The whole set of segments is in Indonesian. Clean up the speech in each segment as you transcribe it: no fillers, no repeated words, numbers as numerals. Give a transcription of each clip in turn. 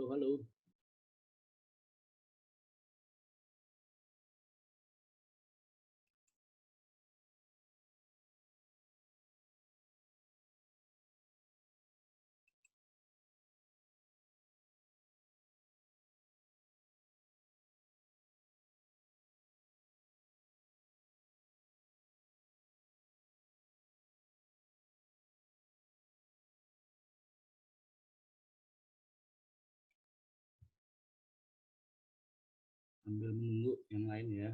Halo, halo. Sambil menunggu yang lain ya.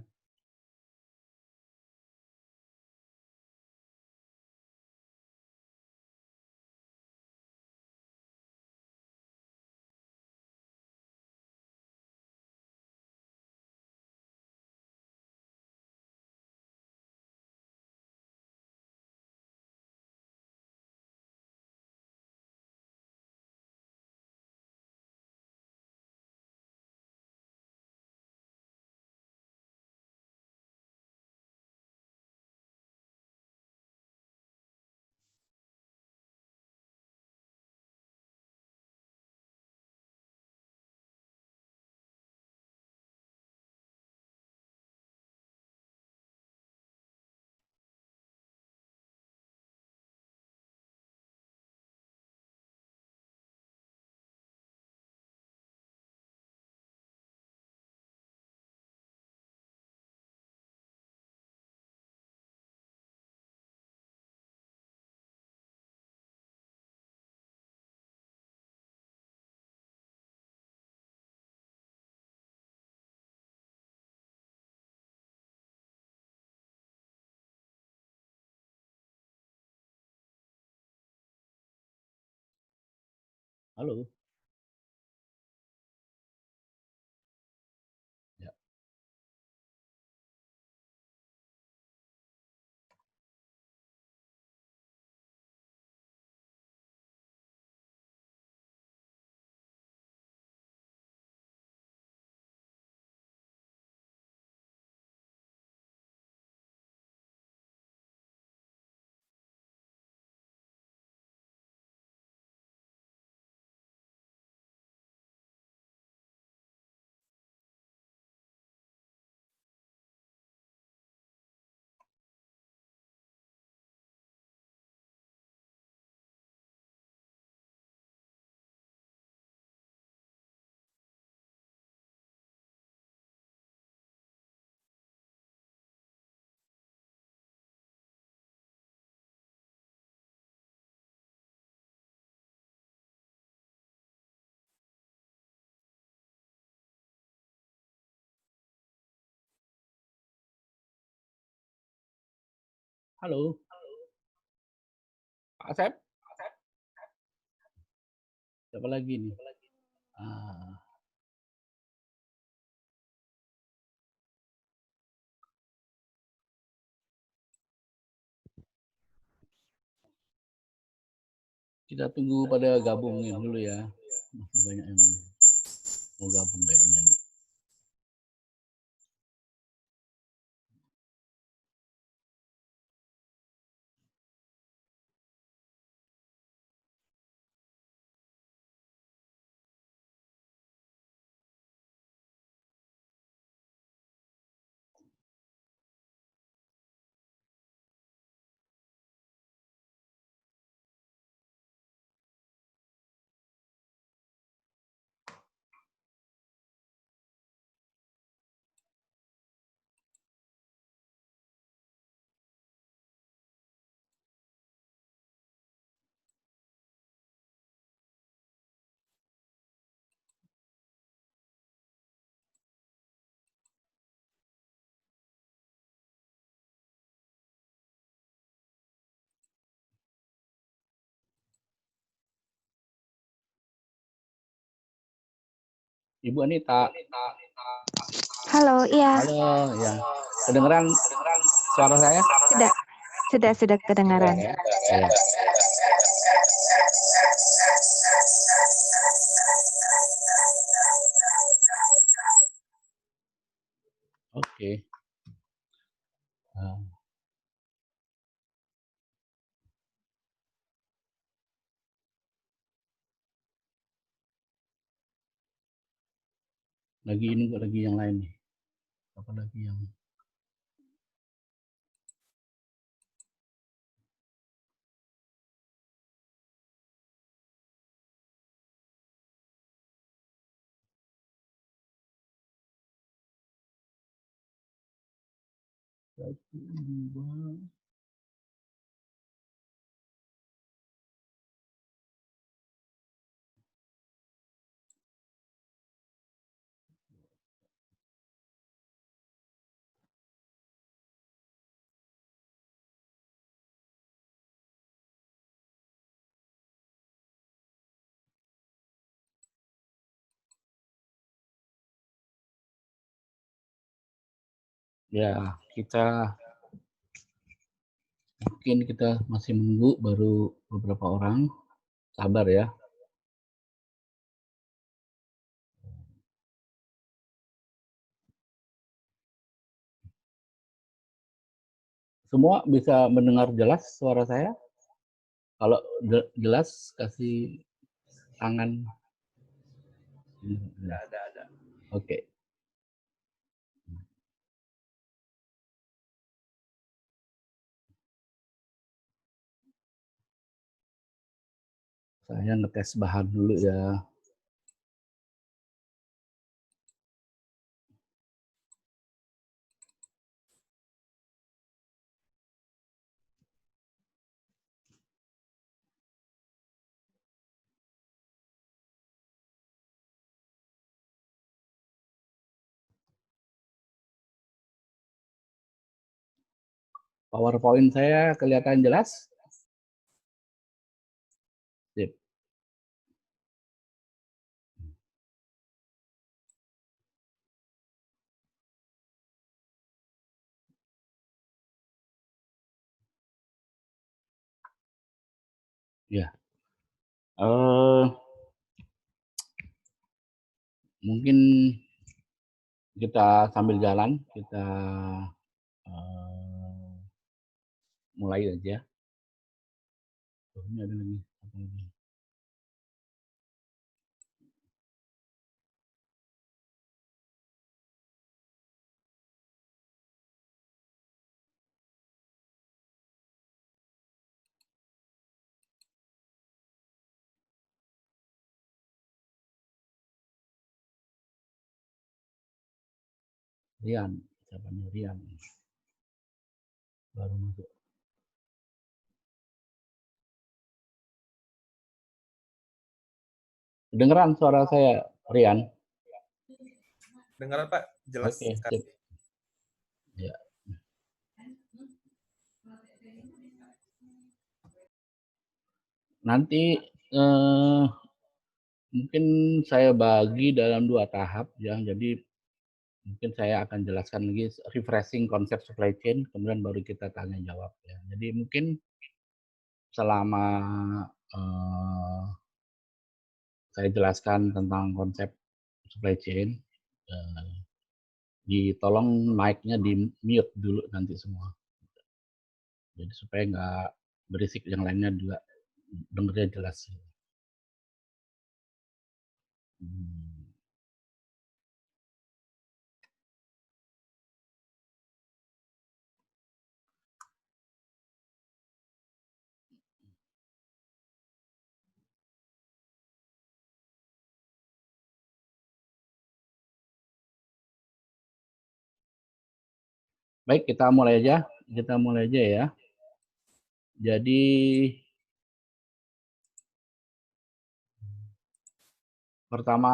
Halo. Ya. Halo, Pak Asep. Siapa lagi nih? Ah, kita tunggu pada gabungin dulu ya. Masih banyak yang mau gabung kayaknya nih. Ibu Anita. Halo, iya. Halo, ya. Kedengeran suara saya? Sudah kedengaran. Ya. Ya. Oke. Lagi ini kok, lagi yang lain nih. Apa lagi yang satu, dua. Ya, mungkin kita masih menunggu, baru beberapa orang. Sabar ya. Semua bisa mendengar jelas suara saya? Kalau jelas, kasih tangan. Ada. Oke. Saya ngetes bahan dulu ya. PowerPoint saya kelihatan jelas? Sip. Ya. Mungkin kita sambil jalan, kita mulai aja. Ini ada lagi. Apa lagi? Rian, siapa nih Rian? Baru masuk. Dengeran suara saya, Rian? Dengaran Pak, jelas. Oke, sip. Ya. Nanti mungkin saya bagi dalam 2 tahap ya. Jadi mungkin saya akan jelaskan lagi refreshing konsep supply chain, kemudian baru kita tanya jawab ya. Jadi mungkin selama saya jelaskan tentang konsep supply chain, tolong mic-nya di mute dulu nanti semua. Jadi supaya nggak berisik, yang lainnya juga dengernya jelas. Baik, kita mulai aja ya. Jadi pertama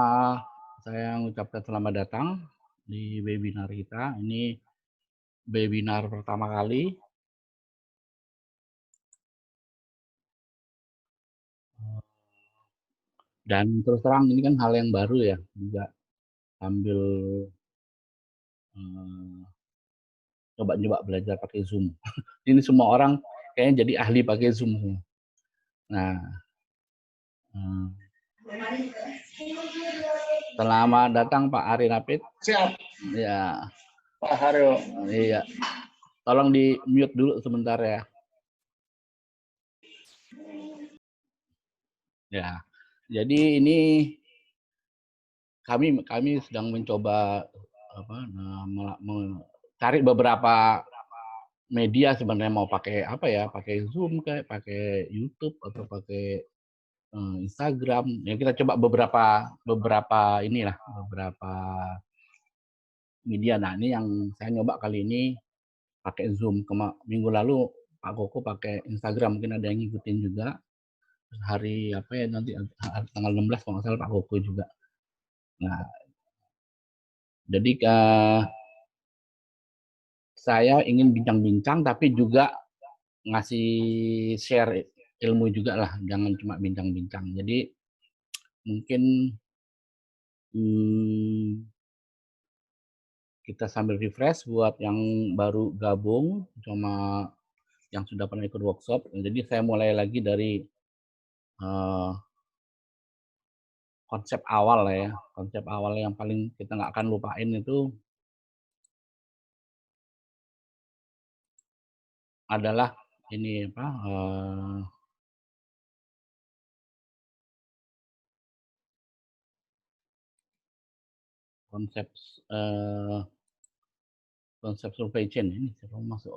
saya mengucapkan selamat datang di webinar kita. Ini webinar pertama kali. Dan terus terang ini kan hal yang baru ya, juga sambil coba belajar pakai Zoom. Ini semua orang kayaknya jadi ahli pakai Zoom semua. Nah, selamat datang Pak Ari Rapid. Siap. Ya. Pak Haryo. Iya. Tolong di mute dulu sebentar ya. Ya. Jadi ini kami sedang mencoba cari beberapa media sebenarnya mau pakai apa ya, pakai Zoom kayak pakai YouTube atau pakai Instagram. Ya kita coba beberapa inilah, beberapa media. Nah, ini yang saya nyoba kali ini pakai Zoom. Minggu lalu Pak Koko pakai Instagram, mungkin ada yang ngikutin juga. Hari apa ya nanti tanggal 16 kalau nggak salah Pak Koko juga. Nah, jadi saya ingin bincang-bincang tapi juga ngasih share ilmu juga lah, jangan cuma bincang-bincang. Jadi mungkin kita sambil refresh buat yang baru gabung sama yang sudah pernah ikut workshop. Jadi saya mulai lagi dari konsep awal lah ya. Konsep awal yang paling kita nggak akan lupain itu adalah ini apa, konsep konsep supply chain ini siapa masuk?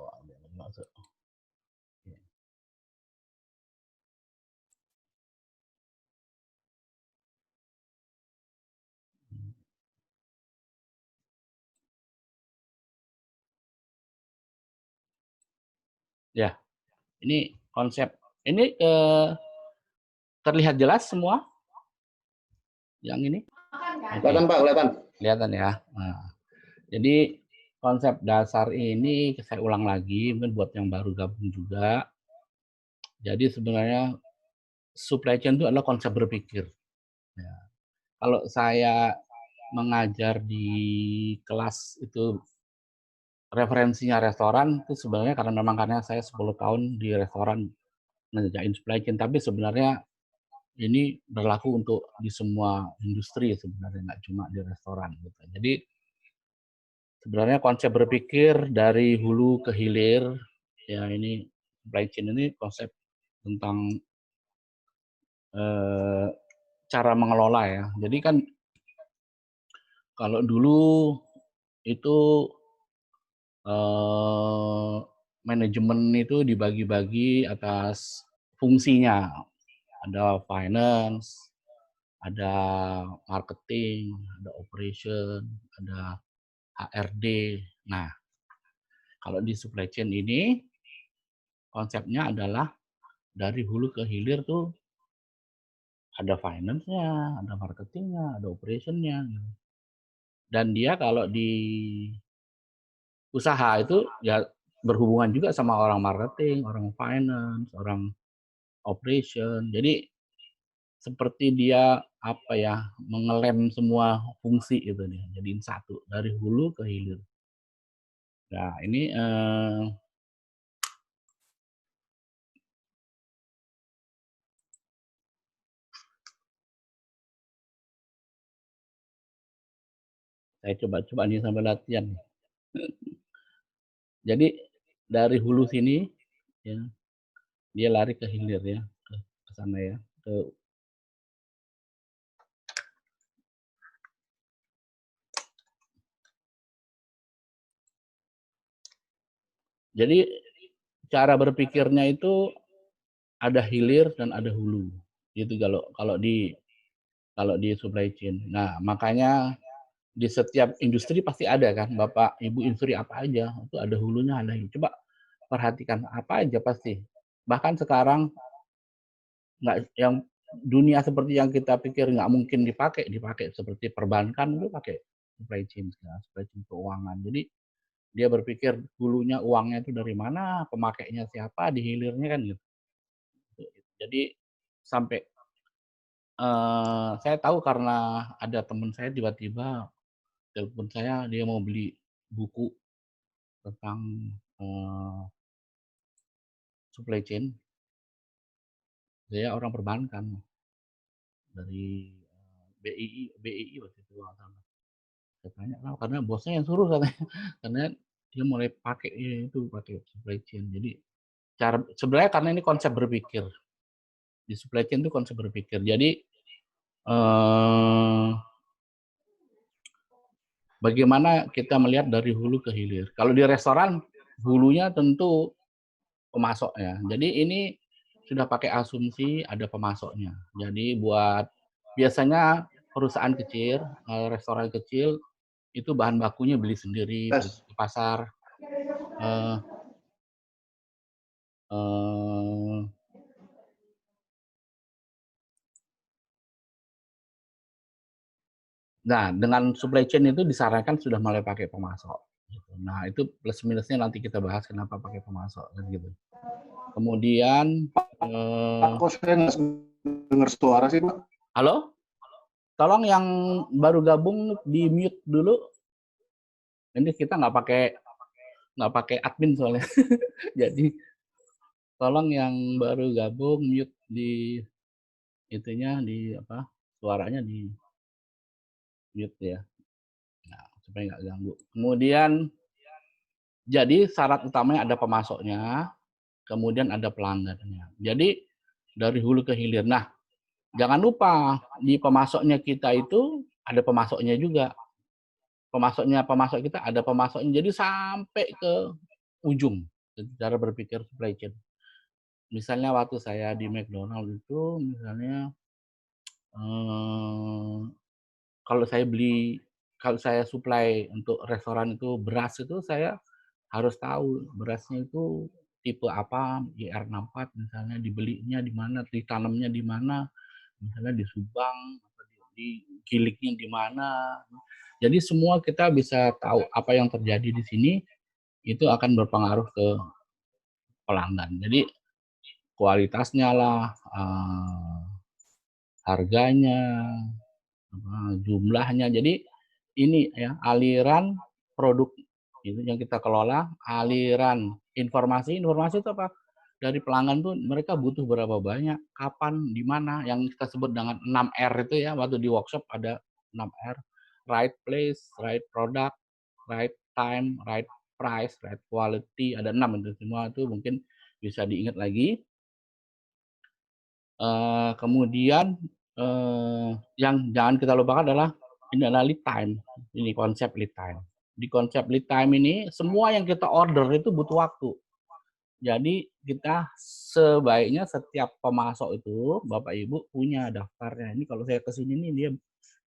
Masuk. Ya, ini konsep ini terlihat jelas semua yang ini? Kelihatan Pak, kelihatan. Kelihatan ya. Nah, jadi konsep dasar ini saya ulang lagi, mungkin buat yang baru gabung juga. Jadi sebenarnya supply chain itu adalah konsep berpikir. Ya. Kalau saya mengajar di kelas itu referensinya restoran itu sebenarnya karena saya 10 tahun di restoran ngerjain supply chain, tapi sebenarnya ini berlaku untuk di semua industri sebenarnya, nggak cuma di restoran gitu. Jadi sebenarnya konsep berpikir dari hulu ke hilir, ya ini supply chain ini konsep tentang cara mengelola ya. Jadi kan kalau dulu itu manajemen itu dibagi-bagi atas fungsinya. Ada finance, ada marketing, ada operation, ada HRD. Nah, kalau di supply chain ini konsepnya adalah dari hulu ke hilir tuh ada finance-nya, ada marketingnya, ada operation-nya. Dan dia kalau di usaha itu ya berhubungan juga sama orang marketing, orang finance, orang operation. Jadi seperti dia apa ya, mengelem semua fungsi itu nih, jadiin satu dari hulu ke hilir. Nah, ini saya coba nih sambil latihan. Jadi dari hulu sini ya, dia lari ke hilir ya, ke sana ya, jadi cara berpikirnya itu ada hilir dan ada hulu. Gitu kalau di supply chain. Nah, makanya di setiap industri pasti ada kan, Bapak, Ibu industri apa aja, itu ada hulunya, ada hilir. Coba perhatikan apa aja pasti. Bahkan sekarang nggak yang dunia seperti yang kita pikir nggak mungkin dipakai seperti perbankan itu pakai supply chain keuangan. Jadi dia berpikir hulunya uangnya itu dari mana, pemakainya siapa, di hilirnya kan gitu. Jadi sampai saya tahu karena ada teman saya tiba-tiba telepon saya, dia mau beli buku tentang supply chain. Dia orang perbankan dari BII waktu itu kalau nggak salah. Saya tanya, "Kenapa?" "Karena bosnya yang suruh," katanya. Karena dia mulai pakai itu, pakai supply chain. Jadi sebenarnya karena ini konsep berpikir. Di supply chain itu konsep berpikir. Jadi, eee bagaimana kita melihat dari hulu ke hilir. Kalau di restoran, hulunya tentu pemasoknya. Jadi ini sudah pakai asumsi ada pemasoknya. Jadi biasanya perusahaan kecil, restoran kecil, itu bahan bakunya beli sendiri, pergi Tes. ke pasar. Eh, eh, Nah, dengan supply chain itu disarankan sudah mulai pakai pemasok. Gitu. Nah, itu plus minusnya nanti kita bahas kenapa pakai pemasok kan gitu. Kemudian, Kok saya nggak dengar suara sih, Pak? halo, tolong yang baru gabung di mute dulu. Ini kita nggak pakai admin soalnya. Jadi tolong yang baru gabung mute di itunya di apa suaranya di mute ya. Nah, supaya nggak ganggu. Kemudian jadi syarat utamanya ada pemasoknya, kemudian ada pelanggannya. Jadi dari hulu ke hilir. Nah, jangan lupa di pemasoknya kita itu ada pemasoknya juga. Pemasok kita ada pemasoknya. Jadi sampai ke ujung cara berpikir supply chain. Misalnya waktu saya di McDonald itu misalnya eh, kalau saya supply untuk restoran itu beras itu saya harus tahu berasnya itu tipe apa, IR64 misalnya dibelinya di mana, ditanamnya di mana, misalnya di Subang, digiliknya di mana. Jadi semua kita bisa tahu apa yang terjadi di sini itu akan berpengaruh ke pelanggan. Jadi kualitasnya lah, harganya, jumlahnya. Jadi ini ya aliran produk itu yang kita kelola, aliran informasi itu apa? Dari pelanggan tuh mereka butuh berapa banyak, kapan, di mana, yang kita sebut dengan 6R itu ya, waktu di workshop ada 6R, right place, right product, right time, right price, right quality, ada 6 itu semua itu mungkin bisa diingat lagi. Kemudian yang jangan kita lupakan adalah ini adalah lead time. Ini konsep lead time. Di konsep lead time ini semua yang kita order itu butuh waktu. Jadi kita sebaiknya setiap pemasok itu Bapak Ibu punya daftarnya. Ini kalau saya ke sini nih dia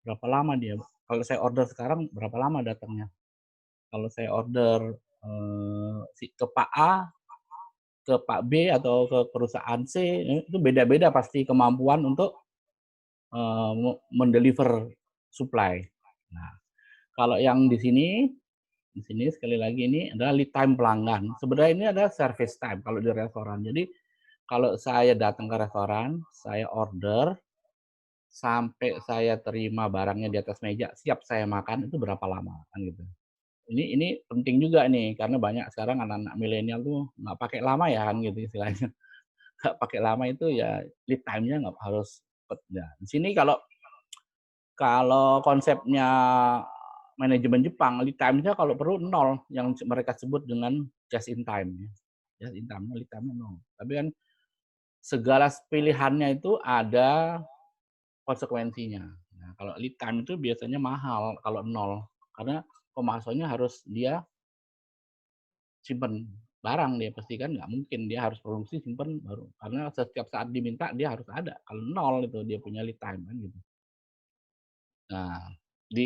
berapa lama dia. Kalau saya order sekarang berapa lama datangnya. Kalau saya order ke Pak A, ke Pak B atau ke perusahaan C itu beda-beda pasti kemampuan untuk mendeliver supply. Nah, kalau yang di sini sekali lagi ini adalah lead time pelanggan. Sebenarnya ini adalah service time kalau di restoran. Jadi kalau saya datang ke restoran, saya order sampai saya terima barangnya di atas meja, siap saya makan itu berapa lama kan gitu. Ini penting juga nih karena banyak sekarang anak-anak milenial tuh nggak pakai lama ya kan gitu istilahnya. Nggak pakai lama itu ya lead time-nya nggak harus cepet. Nah, di sini kalau kalau konsepnya manajemen Jepang, lead time-nya kalau perlu nol, yang mereka sebut dengan just in time. Just in time, lead time-nya nol. Tapi kan segala pilihannya itu ada konsekuensinya. Nah, kalau lead time itu biasanya mahal kalau nol, karena pemasoknya harus dia simpen barang dia pasti kan nggak mungkin dia harus produksi simpen baru karena setiap saat diminta dia harus ada kalau nol itu dia punya lead time kan gitu. Nah,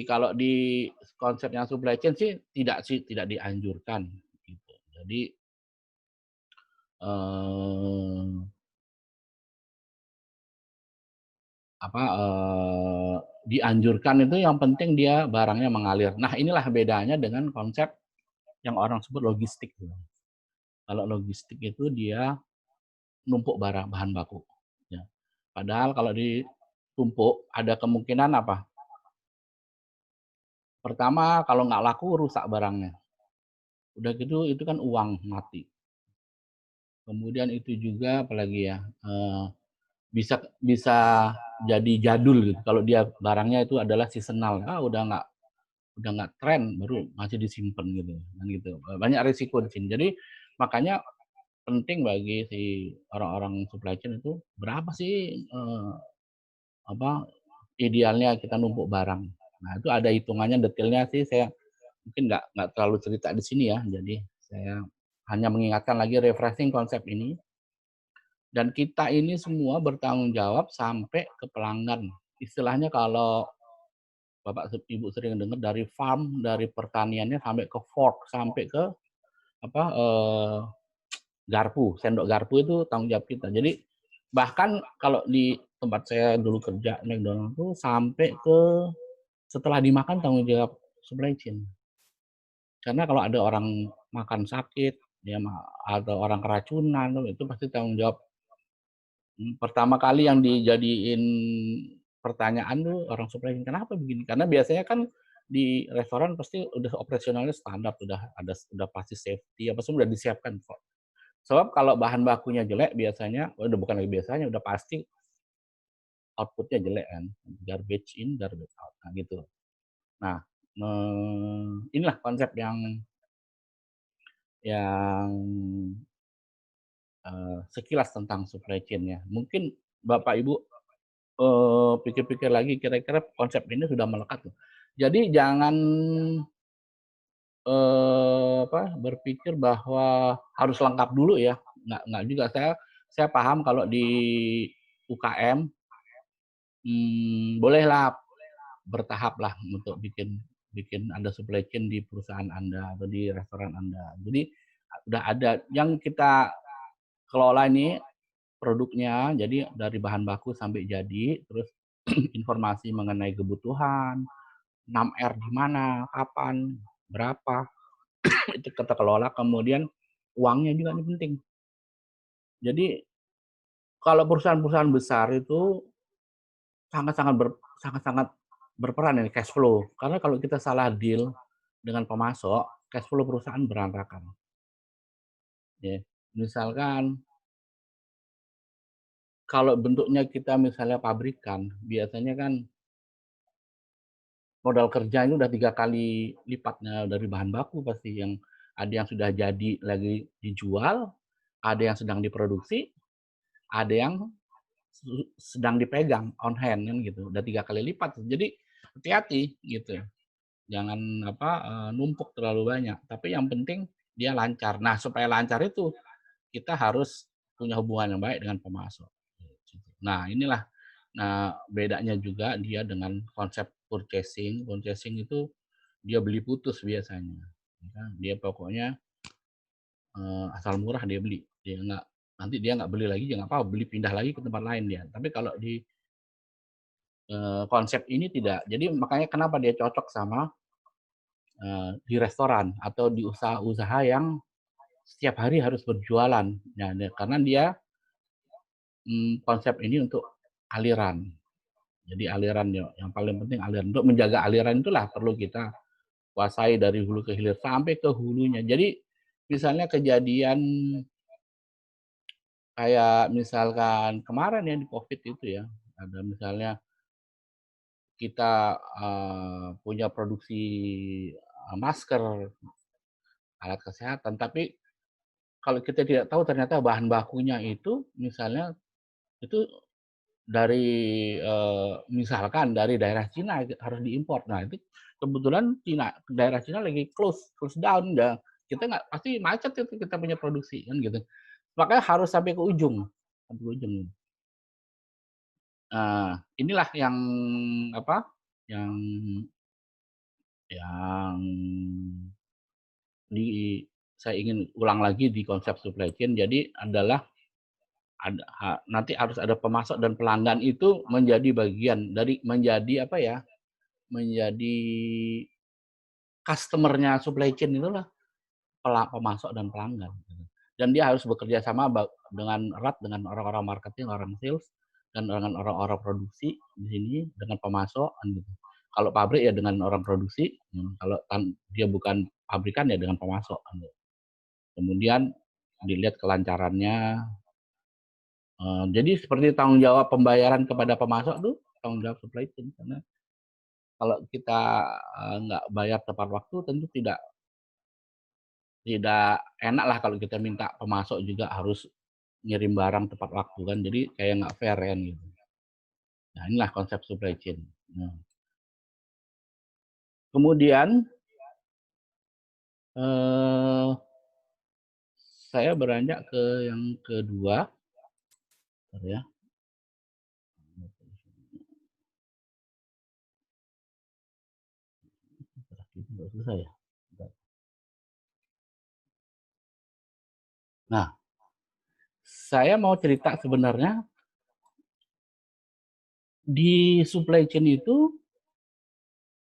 kalau di konsepnya supply chain tidak dianjurkan gitu. Jadi eh, dianjurkan itu yang penting dia barangnya mengalir. Nah, inilah bedanya dengan konsep yang orang sebut logistik. Kalau logistik itu dia numpuk barang bahan baku. Ya. Padahal kalau ditumpuk ada kemungkinan apa? Pertama kalau nggak laku rusak barangnya. Udah gitu itu kan uang mati. Kemudian itu juga apalagi ya, bisa bisa jadi jadul gitu kalau dia barangnya itu adalah seasonal, udah nggak tren baru masih disimpan gitu kan gitu. Banyak risiko di sini. Jadi makanya penting bagi si orang-orang supply chain itu berapa sih, apa, idealnya kita numpuk barang. Nah itu ada hitungannya detailnya sih saya mungkin nggak terlalu cerita di sini ya, jadi saya hanya mengingatkan lagi refreshing konsep ini. Dan kita ini semua bertanggung jawab sampai ke pelanggan. Istilahnya kalau Bapak Ibu sering dengar dari farm, dari pertaniannya sampai ke fork, sampai ke apa, garpu, sendok garpu itu tanggung jawab kita. Jadi bahkan kalau di tempat saya dulu kerja McDonald tuh sampai ke setelah dimakan tanggung jawab supply chain. Karena kalau ada orang makan sakit, ya atau orang keracunan, itu pasti tanggung jawab. Pertama kali yang dijadiin pertanyaan tuh orang supply chain, "Kenapa begini?" Karena biasanya kan di restoran pasti udah operasionalnya standar, udah pasti safety apa semua udah disiapkan kok. Sebab kalau bahan bakunya jelek biasanya, udah bukan lagi biasanya, udah pasti output-nya jelek kan, garbage in, garbage out, nah gitu. Nah, inilah konsep yang sekilas tentang supply chain ya. Mungkin Bapak Ibu pikir-pikir lagi kira-kira konsep ini sudah melekat tuh. Jadi jangan, berpikir bahwa harus lengkap dulu ya, nggak juga. Saya paham kalau di UKM, bolehlah bertahap lah untuk bikin bikin Anda supply chain di perusahaan Anda atau di restoran Anda. Jadi, udah ada yang kita kelola ini produknya, jadi dari bahan baku sampai jadi, terus informasi mengenai kebutuhan, 6R di mana, kapan, berapa, itu kita kelola, kemudian uangnya juga ini penting. Jadi kalau perusahaan-perusahaan besar itu sangat-sangat sangat-sangat berperan ini cash flow, karena kalau kita salah deal dengan pemasok, cash flow perusahaan berantakan, ya. Misalkan kalau bentuknya kita misalnya pabrikan, biasanya kan modal kerjanya udah 3 kali lipatnya dari bahan baku pasti, yang ada yang sudah jadi lagi dijual, ada yang sedang diproduksi, ada yang sedang dipegang on hand kan gitu, udah 3 kali lipat. Jadi hati-hati gitu, jangan numpuk terlalu banyak, tapi yang penting dia lancar. Nah, supaya lancar itu kita harus punya hubungan yang baik dengan pemasok. Nah, inilah bedanya juga dia dengan konsep purchasing. Purchasing itu dia beli putus biasanya, ya kan. Dia pokoknya, asal murah dia beli. Nanti dia nggak beli lagi, ya nggak apa-apa, beli pindah lagi ke tempat lain dia. Tapi kalau di, konsep ini tidak. Jadi makanya kenapa dia cocok sama, di restoran atau di usaha-usaha yang setiap hari harus berjualan. Nah, karena dia, konsep ini untuk aliran. Jadi aliran yang paling penting aliran. Untuk menjaga aliran itulah perlu kita kuasai dari hulu ke hilir sampai ke hulunya. Jadi misalnya kejadian kayak misalkan kemarin ya di Covid itu ya, ada misalnya kita, punya produksi, masker, alat kesehatan, tapi kalau kita tidak tahu ternyata bahan bakunya itu misalnya itu dari, misalkan dari daerah Cina harus diimpor. Nah, itu kebetulan daerah Cina lagi close down, ya kita nggak pasti macet itu kita punya produksi kan gitu. Makanya harus sampai ke ujung, sampai ke ujung. Nah, inilah yang apa, yang yang di saya ingin ulang lagi di konsep supply chain. Jadi adalah nanti harus ada pemasok dan pelanggan itu menjadi bagian dari menjadi apa ya, menjadi customer-nya supply chain itulah pemasok dan pelanggan, gitu. Dan dia harus bekerja sama dengan erat dengan orang-orang marketing, orang sales, dan dengan orang-orang produksi di sini, dengan pemasok kan gitu. Kalau pabrik ya dengan orang produksi, kalau dia bukan pabrikan ya dengan pemasok kan gitu. Kemudian dilihat kelancarannya, jadi seperti tanggung jawab pembayaran kepada pemasok tuh tanggung jawab supply chain, karena kalau kita, nggak bayar tepat waktu tentu tidak tidak enak lah kalau kita minta pemasok juga harus ngirim barang tepat waktu kan, jadi kayak nggak fair kan gitu. Nah, inilah konsep supply chain. Nah, kemudian Eee, saya beranjak ke yang kedua, bentar ya. Agak susah ya. Bentar. Nah, saya mau cerita sebenarnya di supply chain itu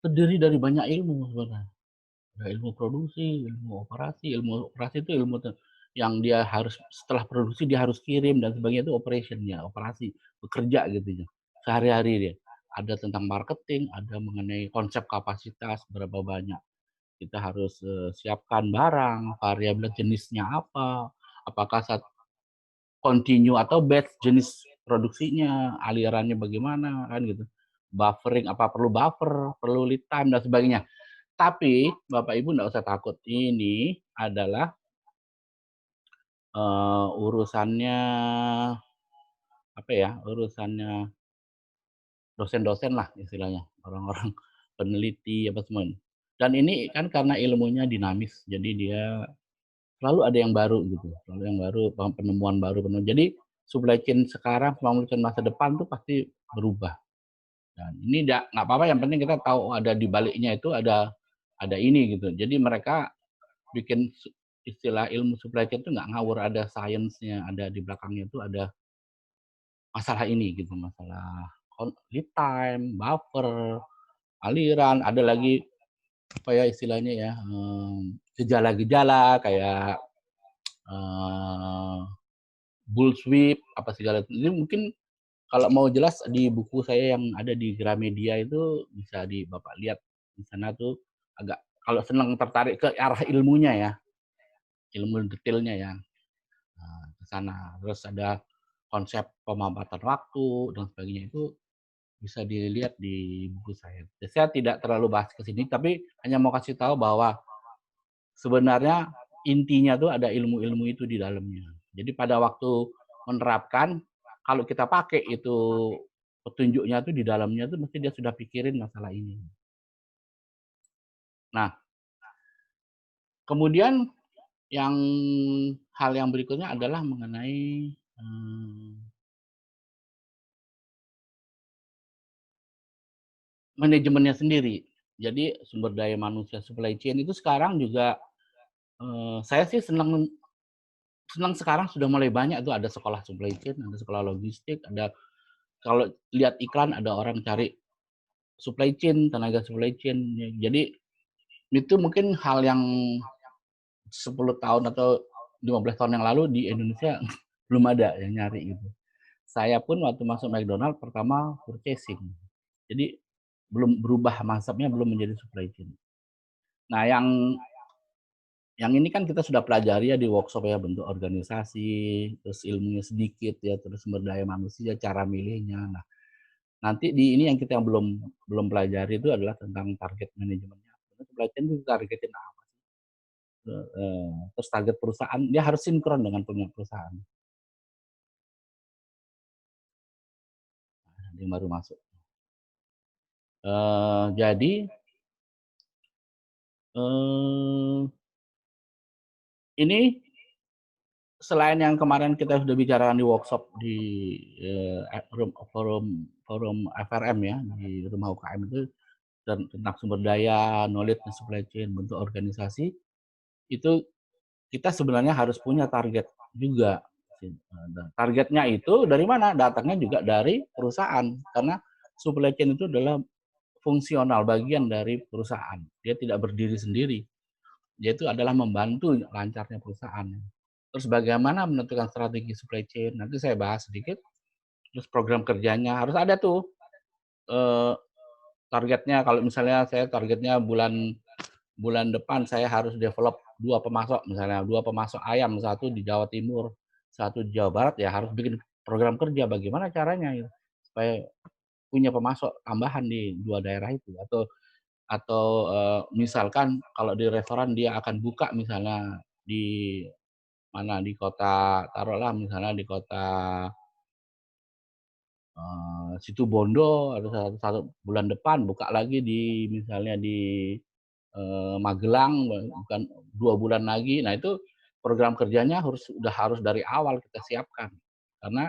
terdiri dari banyak ilmu sebenarnya. Ada ilmu produksi, ilmu operasi itu ilmu yang dia harus setelah produksi dia harus kirim dan sebagainya itu operation-nya, operasi, bekerja gitu ya, sehari-hari dia. Ada tentang marketing, ada mengenai konsep kapasitas, berapa banyak kita harus, siapkan barang, variabel jenisnya apa, apakah continue atau batch jenis produksinya, alirannya bagaimana kan gitu. Buffering, apa perlu buffer, perlu lead time dan sebagainya. Tapi Bapak Ibu nggak usah takut, ini adalah, urusannya apa ya, urusannya dosen-dosen lah istilahnya, orang-orang peneliti apa semua ini. Dan ini kan karena ilmunya dinamis, jadi dia selalu ada yang baru gitu, selalu yang baru, penemuan baru, jadi supply chain sekarang, supply chain masa depan tuh pasti berubah. Dan ini nggak apa-apa, yang penting kita tahu ada di baliknya itu ada ini gitu. Jadi mereka bikin istilah ilmu supply chain itu nggak ngawur, ada sainsnya, ada di belakangnya itu ada masalah ini gitu, masalah lead time, buffer, aliran, ada lagi apa ya istilahnya ya, gejala-gejala kayak, eee, bull sweep apa segala itu. Jadi mungkin kalau mau jelas di buku saya yang ada di Gramedia itu bisa Bapak lihat, di sana tuh agak kalau senang tertarik ke arah ilmunya ya, ilmu detailnya ya. Ke sana. Terus ada konsep pemampatan waktu dan sebagainya itu bisa dilihat di buku saya. Saya tidak terlalu bahas ke sini, tapi hanya mau kasih tahu bahwa sebenarnya intinya tuh ada ilmu-ilmu itu di dalamnya. Jadi pada waktu menerapkan, kalau kita pakai itu petunjuknya tuh di dalamnya tuh mesti dia sudah pikirin masalah ini. Nah, kemudian yang hal yang berikutnya adalah mengenai, manajemennya sendiri. Jadi sumber daya manusia supply chain itu sekarang juga, saya sih senang senang sekarang sudah mulai banyak tuh ada sekolah supply chain, ada sekolah logistik, ada kalau lihat iklan ada orang cari supply chain, tenaga supply chain. Jadi itu mungkin hal yang 10 tahun atau 15 tahun yang lalu di Indonesia belum ada yang nyari gitu. Saya pun waktu masuk McDonald pertama purchasing. Jadi belum berubah konsepnya, belum menjadi supply chain. Nah, yang ini kan kita sudah pelajari ya di workshop ya, bentuk organisasi, terus ilmunya sedikit ya, terus sumber daya manusia, cara milihnya. Nah, nanti di ini yang kita yang belum belum pelajari itu adalah tentang target manajemennya. Supply chain itu targetin apa sih? Terus target perusahaan, dia harus sinkron dengan punya perusahaan. Nah, yang baru masuk. Jadi, eee, ini selain yang kemarin kita sudah bicarakan di workshop di, forum forum FRM ya, di rumah UKM itu tentang sumber daya, knowledge dan supply chain, bentuk organisasi, itu kita sebenarnya harus punya target juga. Targetnya itu dari mana? Datangnya juga dari perusahaan, karena supply chain itu adalah fungsional, bagian dari perusahaan. Dia tidak berdiri sendiri. Dia itu adalah membantu lancarnya perusahaan. Terus bagaimana menentukan strategi supply chain, nanti saya bahas sedikit. Terus program kerjanya harus ada tuh, eee, targetnya kalau misalnya saya targetnya bulan bulan depan saya harus develop 2 pemasok misalnya, 2 pemasok ayam, 1 di Jawa Timur, 1 di Jawa Barat, ya harus bikin program kerja bagaimana caranya gitu, supaya punya pemasok tambahan di 2 daerah itu. Atau, misalkan kalau di restoran dia akan buka misalnya di mana, di kota taruhlah misalnya di kota, Situbondo, atau satu bulan depan buka lagi di misalnya di Magelang, bukan 2 bulan lagi. Nah, itu program kerjanya harus dari awal kita siapkan. Karena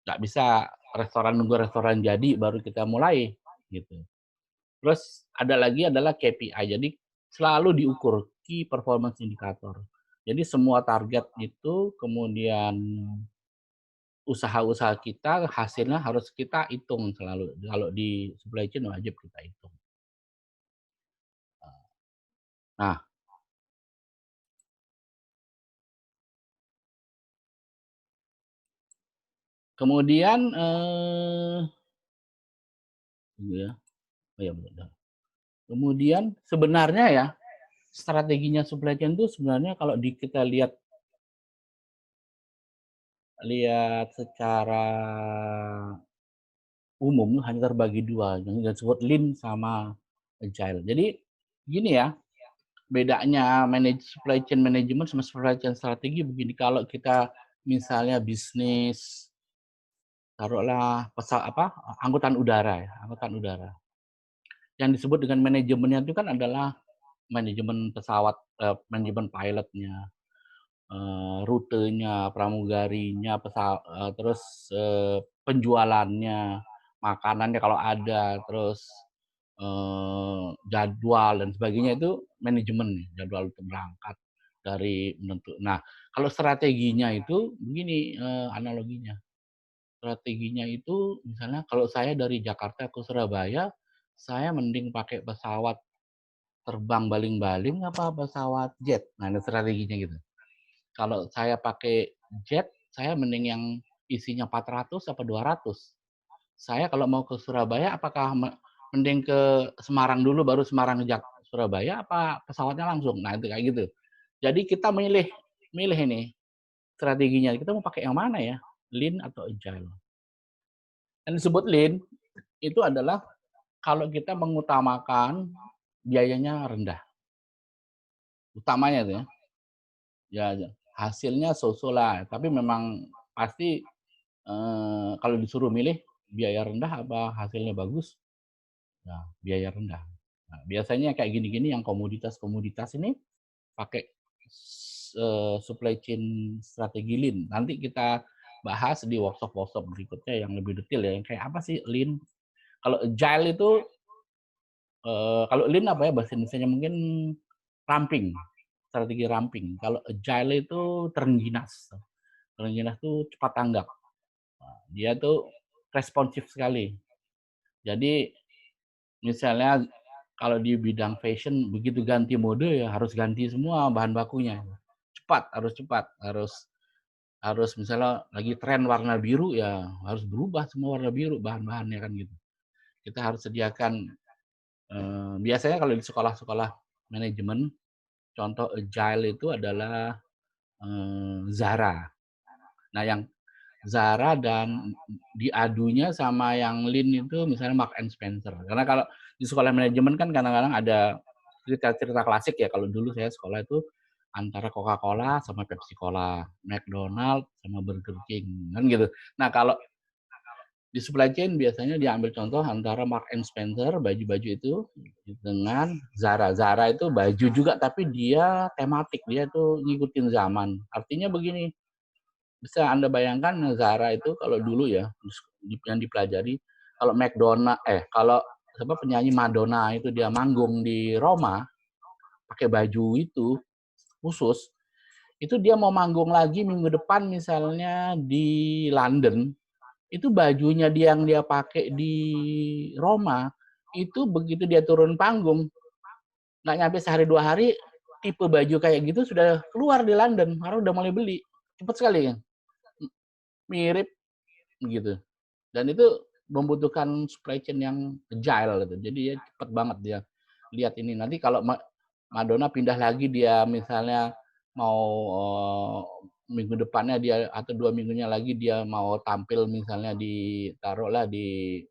nggak bisa nunggu restoran jadi baru kita mulai, gitu. Terus ada lagi adalah KPI, jadi selalu diukur, Key Performance Indicator. Jadi semua target itu, kemudian usaha-usaha kita, hasilnya harus kita hitung selalu. Kalau di supply chain wajib kita hitung. Nah, kemudian, ya, oh ya benar. Kemudian sebenarnya ya, strateginya supply chain itu sebenarnya kalau kita lihat secara umum hanya terbagi 2, yang disebut lean sama agile. Jadi gini ya, bedanya supply chain management sama supply chain strategi begini, kalau kita misalnya bisnis, taruhlah angkutan udara ya, angkutan udara. Yang disebut dengan manajemennya itu kan adalah manajemen pesawat, manajemen pilotnya, rutenya, pramugarinya, terus, penjualannya, makanannya kalau ada, terus, jadwal dan sebagainya itu manajemen, jadwal untuk berangkat dari nah, kalau strateginya itu begini, analoginya. Strateginya itu misalnya kalau saya dari Jakarta ke Surabaya, saya mending pakai pesawat terbang baling-baling apa pesawat jet? Nah, ini strateginya gitu. Kalau saya pakai jet, saya mending yang isinya 400 apa 200. Saya kalau mau ke Surabaya, apakah mending ke Semarang dulu, baru Semarang ke Surabaya, apa pesawatnya langsung? Nah, itu kayak gitu. Jadi kita milih ini strateginya, kita mau pakai yang mana ya? Lean atau agile? Yang disebut lean, itu adalah kalau kita mengutamakan biayanya rendah. Utamanya itu ya. Ya, hasilnya so-so lah, tapi memang pasti, kalau disuruh milih biaya rendah apa hasilnya bagus, ya biaya rendah. Nah, biasanya kayak gini-gini yang komoditas-komoditas ini pakai supply chain strategi lean. Nanti kita bahas di workshop-workshop berikutnya yang lebih detail ya, yang kayak apa sih lean. Kalau agile itu, kalau lean apa ya bahasa Indonesianya mungkin ramping, strategi ramping. Kalau agile itu terengginas. Terengginas itu cepat tanggap. Nah, dia tuh responsif sekali. Jadi misalnya kalau di bidang fashion begitu ganti mode ya harus ganti semua bahan bakunya. Cepat, harus misalnya lagi tren warna biru ya harus berubah semua warna biru bahan-bahannya kan gitu. Kita harus sediakan, biasanya kalau di sekolah-sekolah manajemen contoh agile itu adalah, Zara. Nah, yang Zara dan diadunya sama yang Lean itu misalnya Marks and Spencer. Karena kalau di sekolah manajemen kan kadang-kadang ada cerita-cerita klasik ya, kalau dulu saya sekolah itu antara Coca-Cola sama Pepsi-Cola, McDonald sama Burger King, kan gitu. Nah, kalau di supply chain biasanya diambil contoh antara Marks and Spencer, baju-baju itu, dengan Zara. Zara itu baju juga tapi dia tematik, dia tuh ngikutin zaman. Artinya begini, bisa Anda bayangkan Zara itu kalau dulu ya, yang dipelajari, kalau penyanyi Madonna itu dia manggung di Roma, pakai baju itu khusus, itu dia mau manggung lagi minggu depan misalnya di London, itu bajunya yang dia pakai di Roma, itu begitu dia turun panggung, nggak nyampe sehari 2 hari, tipe baju kayak gitu sudah keluar di London, orang udah mulai beli. Cepet sekali kan, mirip gitu. Dan itu membutuhkan supply chain yang agile gitu. Jadi ya cepet banget dia lihat ini. Nanti kalau Madonna pindah lagi dia misalnya mau, minggu depannya dia atau 2 minggunya lagi dia mau tampil misalnya taruhlah di,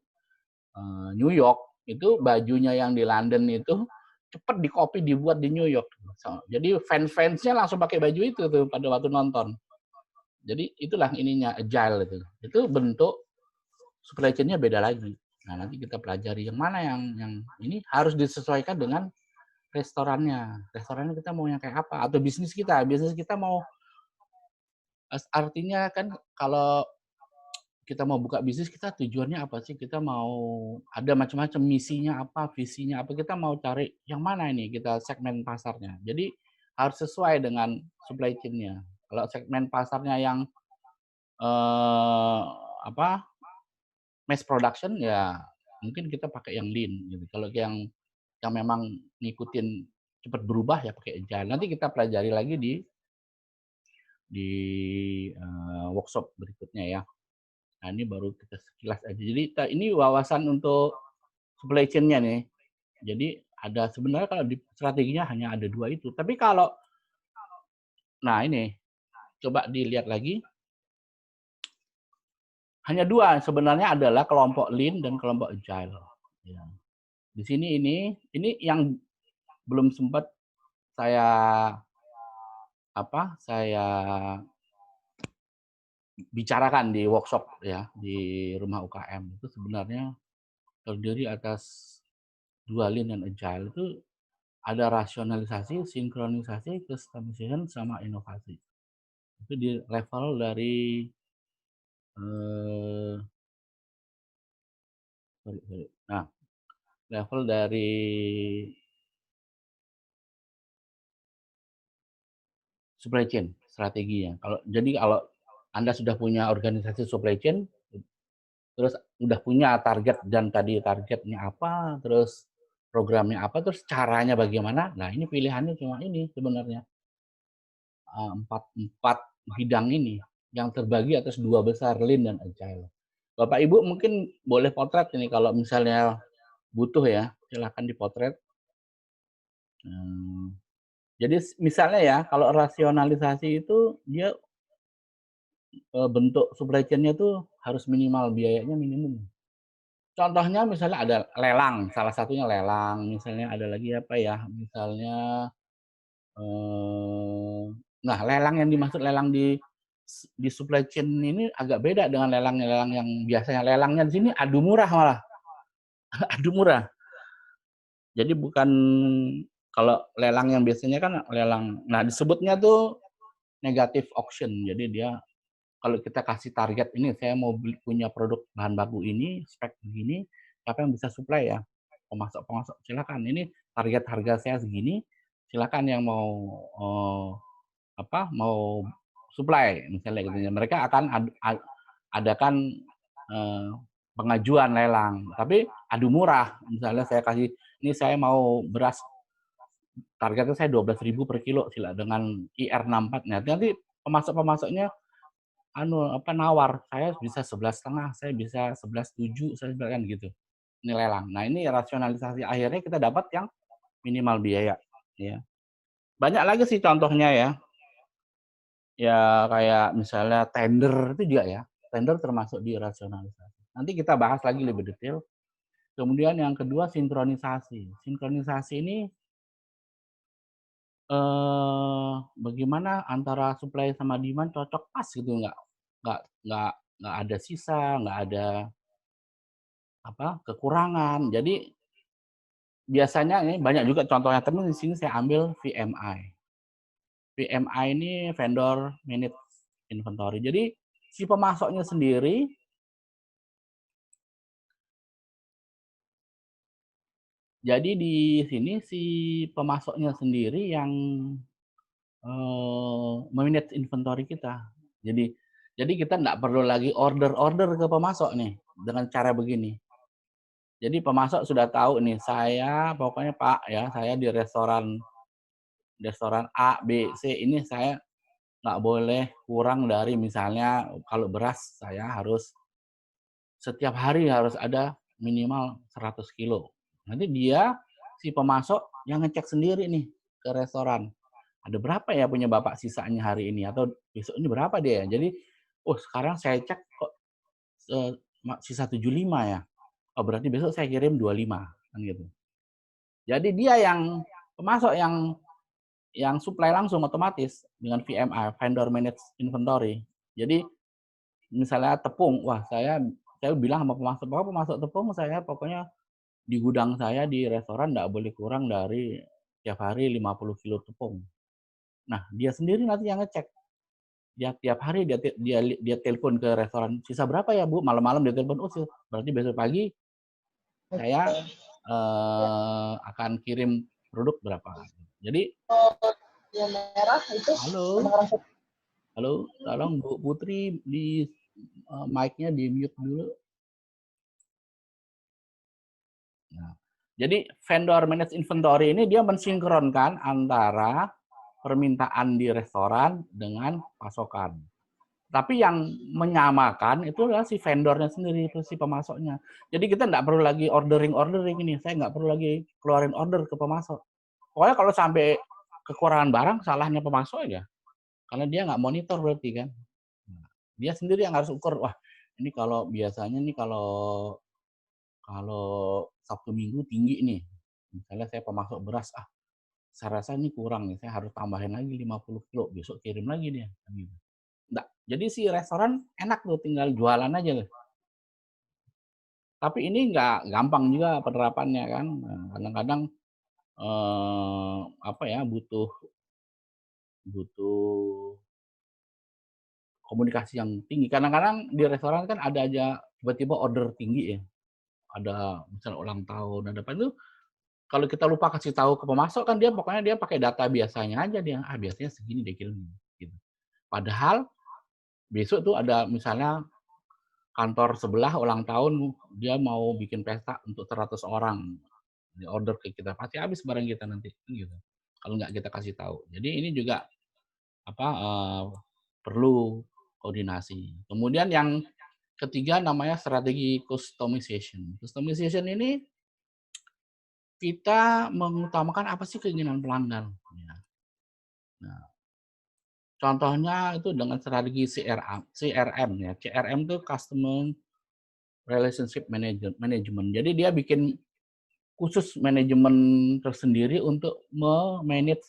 New York, itu bajunya yang di London itu cepet di-copy dibuat di New York. Jadi fans-fansnya langsung pakai baju itu tuh pada waktu nonton. Jadi itulah ininya agile itu. Itu bentuk supply chain-nya beda lagi. Nah, nanti kita pelajari yang mana yang ini harus disesuaikan dengan restorannya kita mau yang kayak apa, atau bisnis kita mau artinya kan kalau kita mau buka bisnis, kita tujuannya apa sih? Kita mau ada macam-macam, misinya apa, visinya apa, kita mau cari yang mana ini kita segmen pasarnya. Jadi harus sesuai dengan supply chain-nya. Kalau segmen pasarnya yang apa, mass production, ya mungkin kita pakai yang lean gitu. Kalau yang memang ngikutin cepat berubah, ya pakai agile. Nanti kita pelajari lagi di workshop berikutnya ya. Nah, ini baru kita sekilas aja. Jadi ini wawasan untuk supply chain-nya nih. Jadi ada sebenarnya kalau di strateginya hanya ada 2 itu. Tapi kalau nah ini, coba dilihat lagi, hanya 2 sebenarnya adalah kelompok lean dan kelompok agile. Ya. Di sini ini yang belum sempat saya saya bicarakan di workshop ya, di rumah UKM. Itu sebenarnya terdiri atas 2 lean dan agile. Itu ada rasionalisasi, sinkronisasi, customization, sama inovasi. Itu di level dari nah, level dari supply chain strateginya. Kalau Anda sudah punya organisasi supply chain, terus udah punya target dan tadi targetnya apa, terus programnya apa, terus caranya bagaimana. Nah, ini pilihannya cuma ini sebenarnya. Empat bidang ini yang terbagi atas 2 besar, lean dan agile. Bapak Ibu mungkin boleh potret ini kalau misalnya butuh ya, silakan dipotret. Jadi misalnya ya, kalau rasionalisasi itu dia bentuk supply chain-nya tuh harus minimal, biayanya minimum. Contohnya misalnya ada lelang, salah satunya lelang, misalnya ada lagi apa ya, misalnya nah lelang yang dimaksud lelang di supply chain ini agak beda dengan lelang-lelang yang biasanya. Lelangnya di sini adu murah malah, adu murah. Jadi bukan kalau lelang yang biasanya kan lelang, nah disebutnya tuh negative auction. Jadi dia kalau kita kasih target ini, saya mau punya produk bahan baku ini, spek begini, siapa yang bisa supply ya? Pemasok-pemasok silakan. Ini target harga saya segini, silakan yang mau mau supply misalnya gitu ya. Mereka akan adakan pengajuan lelang, tapi adu murah. Misalnya saya kasih, ini saya mau beras targetnya saya 12.000 per kilo dengan IR64. Nah, nanti pemasok-pemasoknya nawar, saya bisa 11,5, saya bisa 11,7, saya bilang gitu. Ini lelang. Nah, ini rasionalisasi akhirnya kita dapat yang minimal biaya, ya. Banyak lagi sih contohnya ya. Ya kayak misalnya tender itu juga ya. Tender termasuk di rasionalisasi. Nanti kita bahas lagi lebih detail. Kemudian yang kedua sinkronisasi. Sinkronisasi ini bagaimana antara supply sama demand cocok pas gitu, nggak ada sisa, nggak ada kekurangan. Jadi biasanya ini banyak juga contohnya, tapi di sini saya ambil VMI. VMI ini vendor managed inventory. Jadi si pemasoknya sendiri jadi di sini si pemasoknya sendiri yang manage inventory kita. Jadi kita nggak perlu lagi order ke pemasok nih dengan cara begini. Jadi pemasok sudah tahu nih, saya pokoknya Pak ya, saya di restoran A, B, C ini saya nggak boleh kurang dari misalnya kalau beras saya harus setiap hari harus ada minimal 100 kilo. Nanti dia, si pemasok yang ngecek sendiri nih ke restoran. Ada berapa ya punya Bapak sisanya hari ini atau besok ini berapa dia ya. Jadi, oh sekarang saya cek kok sisa 75 ya. Oh berarti besok saya kirim 25 kan gitu. Jadi dia yang pemasok yang supply langsung otomatis dengan VMI, vendor managed inventory. Jadi misalnya tepung, wah saya bilang sama pemasok, bahwa pemasok tepung saya pokoknya di gudang saya di restoran nggak boleh kurang dari tiap hari 50 kilo tepung. Nah, dia sendiri nanti yang ngecek. Dia tiap hari dia telepon ke restoran, "Sisa berapa ya, Bu?" Malam-malam dia telepon, "Oh, berarti besok pagi saya, akan kirim produk berapa." Jadi halo? Halo, tolong Bu Putri mic-nya di-mute dulu. Nah, jadi vendor manage inventory ini dia mensinkronkan antara permintaan di restoran dengan pasokan. Tapi yang menyamakan itu adalah si vendornya sendiri, itu si pemasoknya. Jadi kita nggak perlu lagi ordering ini, saya nggak perlu lagi keluarin order ke pemasok. Pokoknya kalau sampai kekurangan barang, salahnya pemasok aja. Karena dia nggak monitor berarti kan. Nah, dia sendiri yang harus ukur, wah ini kalau biasanya nih kalau kalau Sabtu Minggu tinggi nih, misalnya saya pemasok beras, saya rasa ini kurang nih, saya harus tambahin lagi 50 kilo, besok kirim lagi dia, kan gitu. Nggak, jadi si restoran enak tuh, tinggal jualan aja tuh. Tapi ini nggak gampang juga penerapannya kan, kadang-kadang, apa ya, butuh butuh komunikasi yang tinggi. Kadang-kadang di restoran kan ada aja tiba-tiba order tinggi ya, ada misalnya ulang tahun, ada apa itu. Kalau kita lupa kasih tahu ke pemasok kan dia pokoknya dia pakai data biasanya aja dia, biasanya segini dia kirim, gitu. Padahal besok tuh ada misalnya kantor sebelah ulang tahun, dia mau bikin pesta untuk 100 orang, di order ke kita, pasti habis barang kita nanti, kan gitu. Kalau nggak kita kasih tahu. Jadi ini juga apa, perlu koordinasi. Kemudian yang ketiga namanya strategi customization. Customization ini kita mengutamakan apa sih keinginan pelanggan, ya. Nah, contohnya itu dengan strategi CRM ya. CRM itu Customer Relationship Management. Jadi dia bikin khusus manajemen tersendiri untuk me-manage,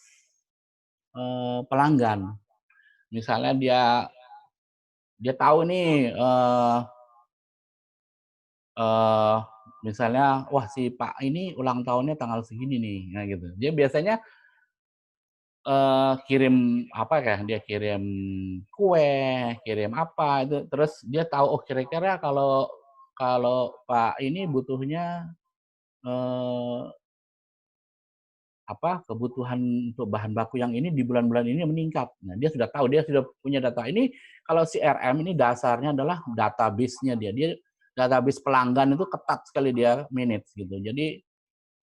pelanggan. Misalnya dia dia tahu nih, eee, misalnya, wah si Pak ini ulang tahunnya tanggal segini nih, nah gitu. Dia biasanya kirim apa ya, dia kirim kue, kirim apa itu, terus dia tahu, oh kira-kira kalau kalau Pak ini butuhnya, eee, kebutuhan untuk bahan baku yang ini di bulan-bulan ini meningkat. Nah, dia sudah tahu, dia sudah punya data. Ini kalau CRM ini dasarnya adalah database-nya dia. Dia database pelanggan itu ketat sekali dia manage gitu. Jadi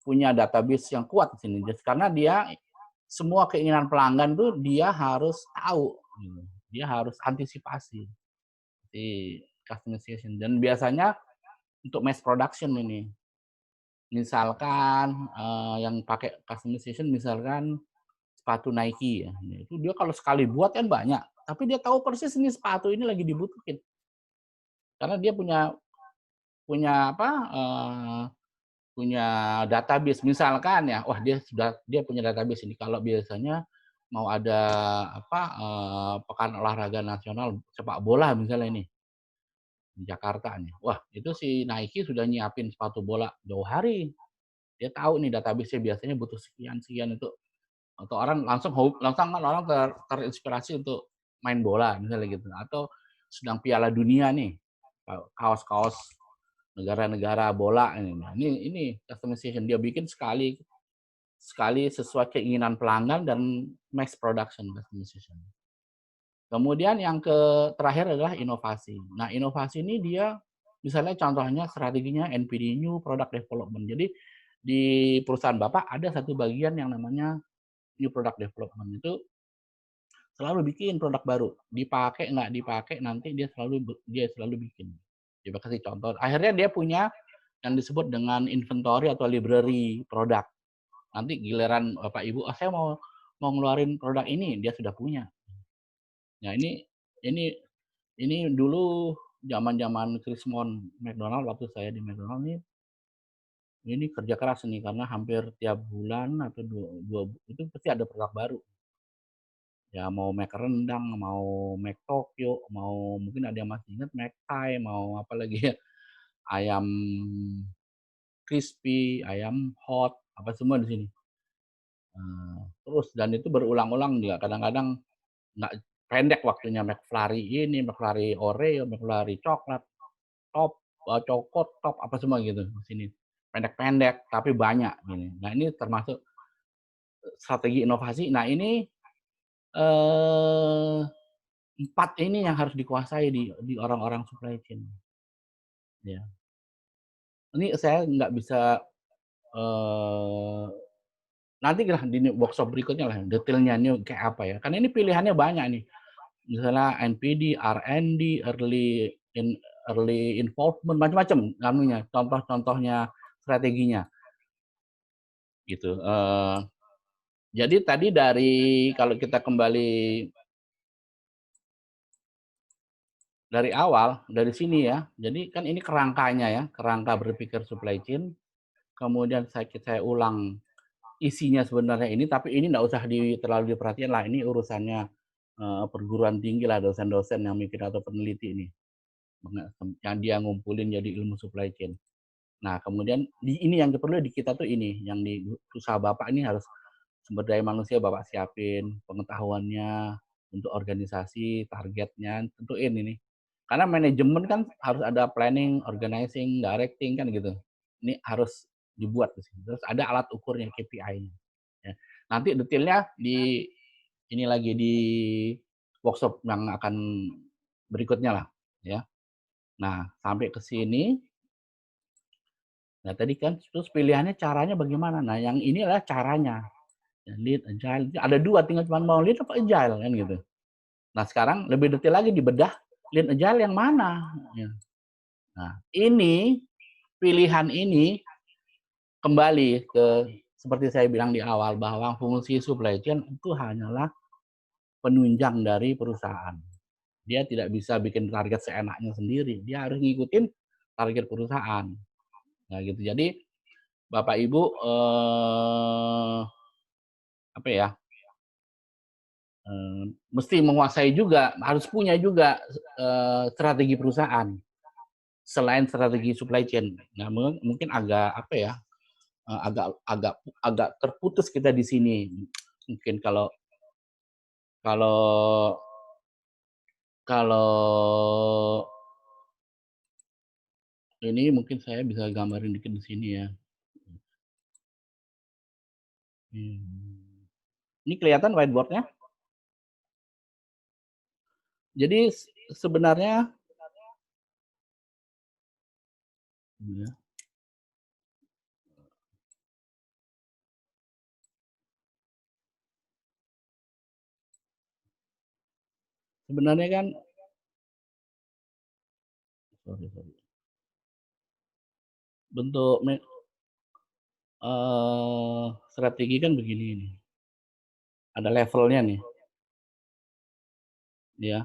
punya database yang kuat di sini. Karena dia semua keinginan pelanggan tuh dia harus tahu, gitu. Dia harus antisipasi di customization dan biasanya untuk mass production ini. Misalkan, yang pakai customization misalkan sepatu Nike ya, nah itu dia kalau sekali buat kan banyak, tapi dia tahu persis ini sepatu ini lagi dibutuhin. Karena dia punya punya apa, punya database misalkan ya, wah dia punya database ini kalau biasanya mau ada apa, pekan olahraga nasional sepak bola misalnya ini, di Jakarta nih. Wah itu si Nike sudah nyiapin sepatu bola jauh hari. Dia tahu nih database-nya biasanya butuh sekian-sekian itu, atau orang langsung kan orang terinspirasi untuk main bola misalnya gitu, atau sedang Piala Dunia nih, kaos-kaos negara-negara bola ini. Nah, ini customization dia bikin sekali sekali sesuai keinginan pelanggan dan mass production customization. Kemudian yang terakhir adalah inovasi. Nah, inovasi ini dia misalnya contohnya strateginya NPD, New Product Development. Jadi di perusahaan Bapak ada satu bagian yang namanya New Product Development. Itu selalu bikin produk baru, dipakai nggak dipakai nanti dia selalu bikin. Coba kasih contoh, akhirnya dia punya yang disebut dengan inventory atau library produk. Nanti giliran Bapak Ibu, "Oh, saya mau ngeluarin produk ini," dia sudah punya. Nah, ini ini dulu zaman-zaman Krismon McDonald waktu saya di McDonald ini kerja keras nih karena hampir tiap bulan atau dua itu pasti ada produk baru. Ya mau Mac rendang, mau Mac Tokyo, mau mungkin ada yang masih ingat Mac Thai, mau apa lagi ya, ayam crispy, ayam hot, apa semua di sini. Terus dan itu berulang-ulang juga, kadang-kadang nggak pendek waktunya, McFlurry ini, McFlurry Oreo, McFlurry coklat, top, cokot, top, apa semua gitu di sini. Pendek-pendek tapi banyak gini. Nah ini termasuk strategi inovasi. Nah ini, eee, 4 ini yang harus dikuasai di orang-orang supply chain, ya. Ini saya nggak bisa, eee, nantilah di workshop berikutnya lah detailnya ini kayak apa ya, karena ini pilihannya banyak nih. Misalnya NPD, R&D, early involvement, macam-macam anunya, contoh-contohnya, strateginya, gitu. Jadi tadi kalau kita kembali dari awal, dari sini ya, jadi kan ini kerangkanya ya, kerangka berpikir supply chain, kemudian saya ulang isinya sebenarnya ini, tapi ini nggak usah terlalu diperhatikan lah, ini urusannya, perguruan tinggi lah, dosen-dosen yang mikir atau peneliti ini. Yang dia ngumpulin jadi ilmu supply chain. Nah, kemudian ini yang perlu di kita tuh ini, yang di usaha Bapak ini harus sumber daya manusia Bapak siapin, pengetahuannya, untuk organisasi, targetnya, tentuin ini. Karena manajemen kan harus ada planning, organizing, directing kan gitu. Ini harus dibuat di sini. Terus ada alat ukurnya, KPI-nya. Ya. Nanti detailnya ini lagi di workshop yang akan berikutnya lah, ya. Nah, sampai ke sini, nah tadi kan terus pilihannya caranya bagaimana? Nah, yang ini adalah caranya. Ya, lead, agile, ada 2 tinggal cuma mau lead apa agile kan gitu. Nah, sekarang lebih detail lagi dibedah, lead agile yang mana? Ya. Nah, ini pilihan ini kembali ke seperti saya bilang di awal bahwa fungsi supply chain itu hanyalah penunjang dari perusahaan. Dia tidak bisa bikin target seenaknya sendiri, dia harus ngikutin target perusahaan. Nah gitu. Jadi Bapak Ibu, apa ya, mesti menguasai juga, harus punya juga, strategi perusahaan, selain strategi supply chain. Nah mungkin agak apa ya, agak agak agak terputus kita di sini. Mungkin kalau kalau kalau ini mungkin saya bisa gambarin dikit di sini ya. Ini kelihatan whiteboard-nya? Jadi sebenarnya ya, sebenarnya kan sorry. Bentuk strategi kan begini nih, ada levelnya nih, ya.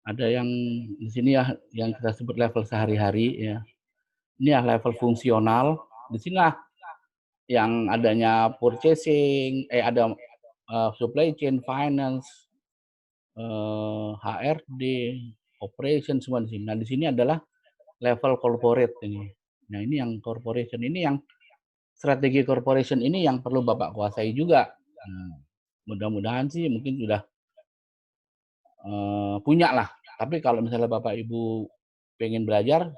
Ada yang di sini ya, yang kita sebut level sehari-hari ya. Ini ya level fungsional, di sinilah yang adanya purchasing, ada, supply chain, finance, HRD, operation semua di sini. Nah, di sini adalah level corporate ini. Nah, ini yang corporation ini yang strategi corporation ini yang perlu Bapak kuasai juga. Nah, mudah-mudahan sih mungkin sudah, punya lah. Tapi kalau misalnya Bapak Ibu pengen belajar,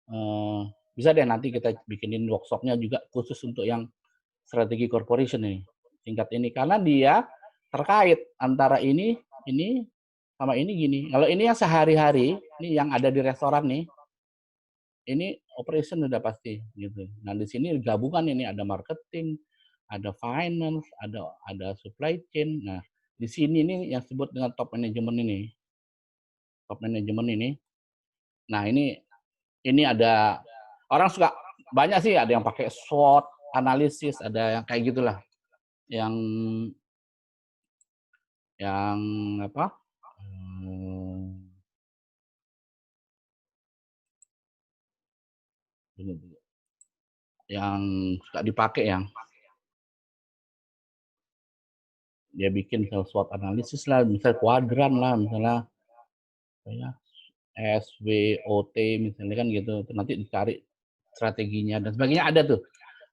eee, bisa deh nanti kita bikinin workshop-nya juga khusus untuk yang strategi corporation ini, tingkat ini. Karena dia terkait antara ini, sama ini gini. Kalau ini yang sehari-hari, ini yang ada di restoran nih, ini operation udah pasti gitu. Nah, di sini gabungan ini ada marketing, ada finance, ada supply chain. Nah, di sini nih yang disebut dengan top management ini. Top management ini. Nah, ini ada orang suka banyak sih ada yang pakai SWOT analisis, ada yang kayak gitulah. Yang yang apa? Yang suka dipakai yang dia bikin misal SWOT analisis lah, misal kuadran lah, misalnya ya, SWOT misalnya kan gitu, nanti dicari strateginya dan sebagainya ada tuh.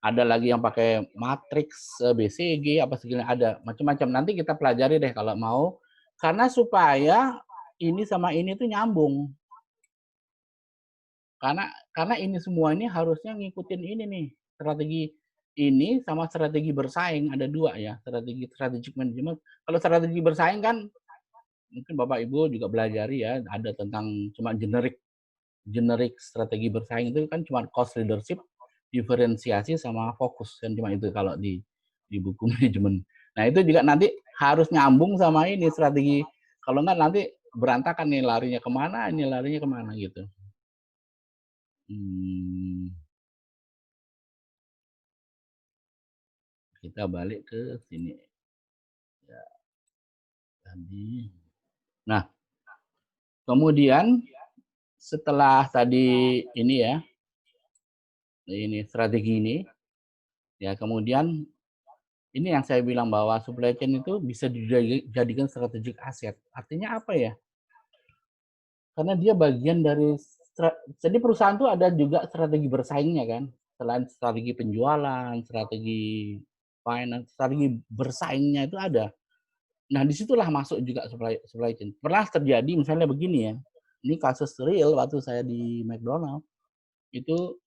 ada lagi yang pakai matriks, BCG, apa segala ada, macam-macam. Nanti kita pelajari deh kalau mau, karena supaya ini sama ini tuh nyambung. Karena ini semua ini harusnya ngikutin ini nih, strategi ini sama strategi bersaing, ada 2 ya, strategic management. Kalau strategi bersaing kan mungkin Bapak Ibu juga belajari ya, ada tentang cuma generik strategi bersaing itu kan cuma cost leadership, diferensiasi sama fokus, kan cuma itu kalau di buku manajemen. Nah, itu juga nanti harus nyambung sama ini strategi, kalau enggak nanti berantakan nih larinya kemana, ini larinya kemana gitu. Mmm, kita balik ke sini, ya tadi. Nah, kemudian setelah tadi ini ya, ini strategi ini, ya kemudian ini yang saya bilang bahwa supply chain itu bisa dijadikan strategic asset. Artinya apa ya? Karena dia bagian dari jadi perusahaan tuh ada juga strategi bersaingnya kan. Selain strategi penjualan, strategi finance, strategi bersaingnya itu ada. Nah, disitulah masuk juga supply supply chain. Pernah terjadi misalnya begini ya, ini kasus real waktu saya di McDonald, itu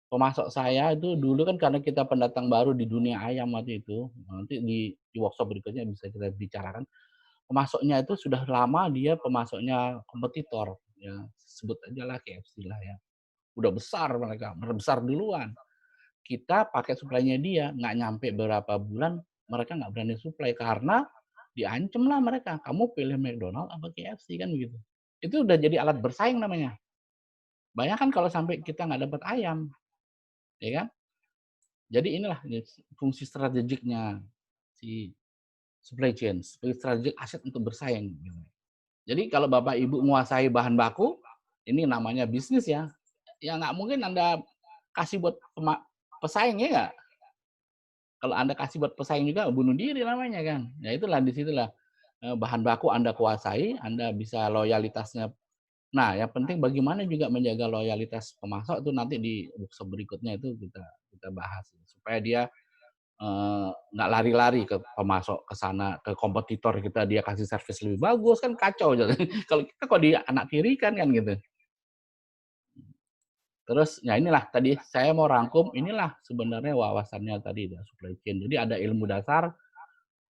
pemasok saya itu dulu kan karena kita pendatang baru di dunia ayam waktu itu, nanti di workshop berikutnya bisa kita bicarakan. Pemasoknya itu sudah lama dia pemasoknya kompetitor, ya sebut aja lah KFC lah ya. Udah besar mereka, besar duluan. Kita pakai supply-nya dia, nggak nyampe berapa bulan, mereka nggak berani supply karena diancam lah mereka, "Kamu pilih McDonald apa KFC?" Kan begitu. Itu udah jadi alat bersaing namanya. Bayangkan kalau sampai kita nggak dapat ayam, ya kan? Jadi inilah fungsi strategiknya si supply chain, sebagai strategic aset untuk bersaing, gitu. Jadi kalau Bapak Ibu menguasai bahan baku, ini namanya bisnis ya, ya nggak mungkin Anda kasih buat pesaing, ya nggak? Kalau Anda kasih buat pesaing juga bunuh diri namanya kan. Ya itulah di situlah, bahan baku Anda kuasai, Anda bisa loyalitasnya. Nah, yang penting bagaimana juga menjaga loyalitas pemasok itu nanti di workshop berikutnya itu kita kita bahas, supaya dia, nggak lari-lari ke pemasok, ke sana, ke kompetitor kita, dia kasih servis lebih bagus, kan kacau jadi. Kalau kita kok dianak tirikan kan gitu. Terus, ya inilah tadi saya mau rangkum, inilah sebenarnya wawasannya tadi ya, supply chain. Jadi ada ilmu dasar,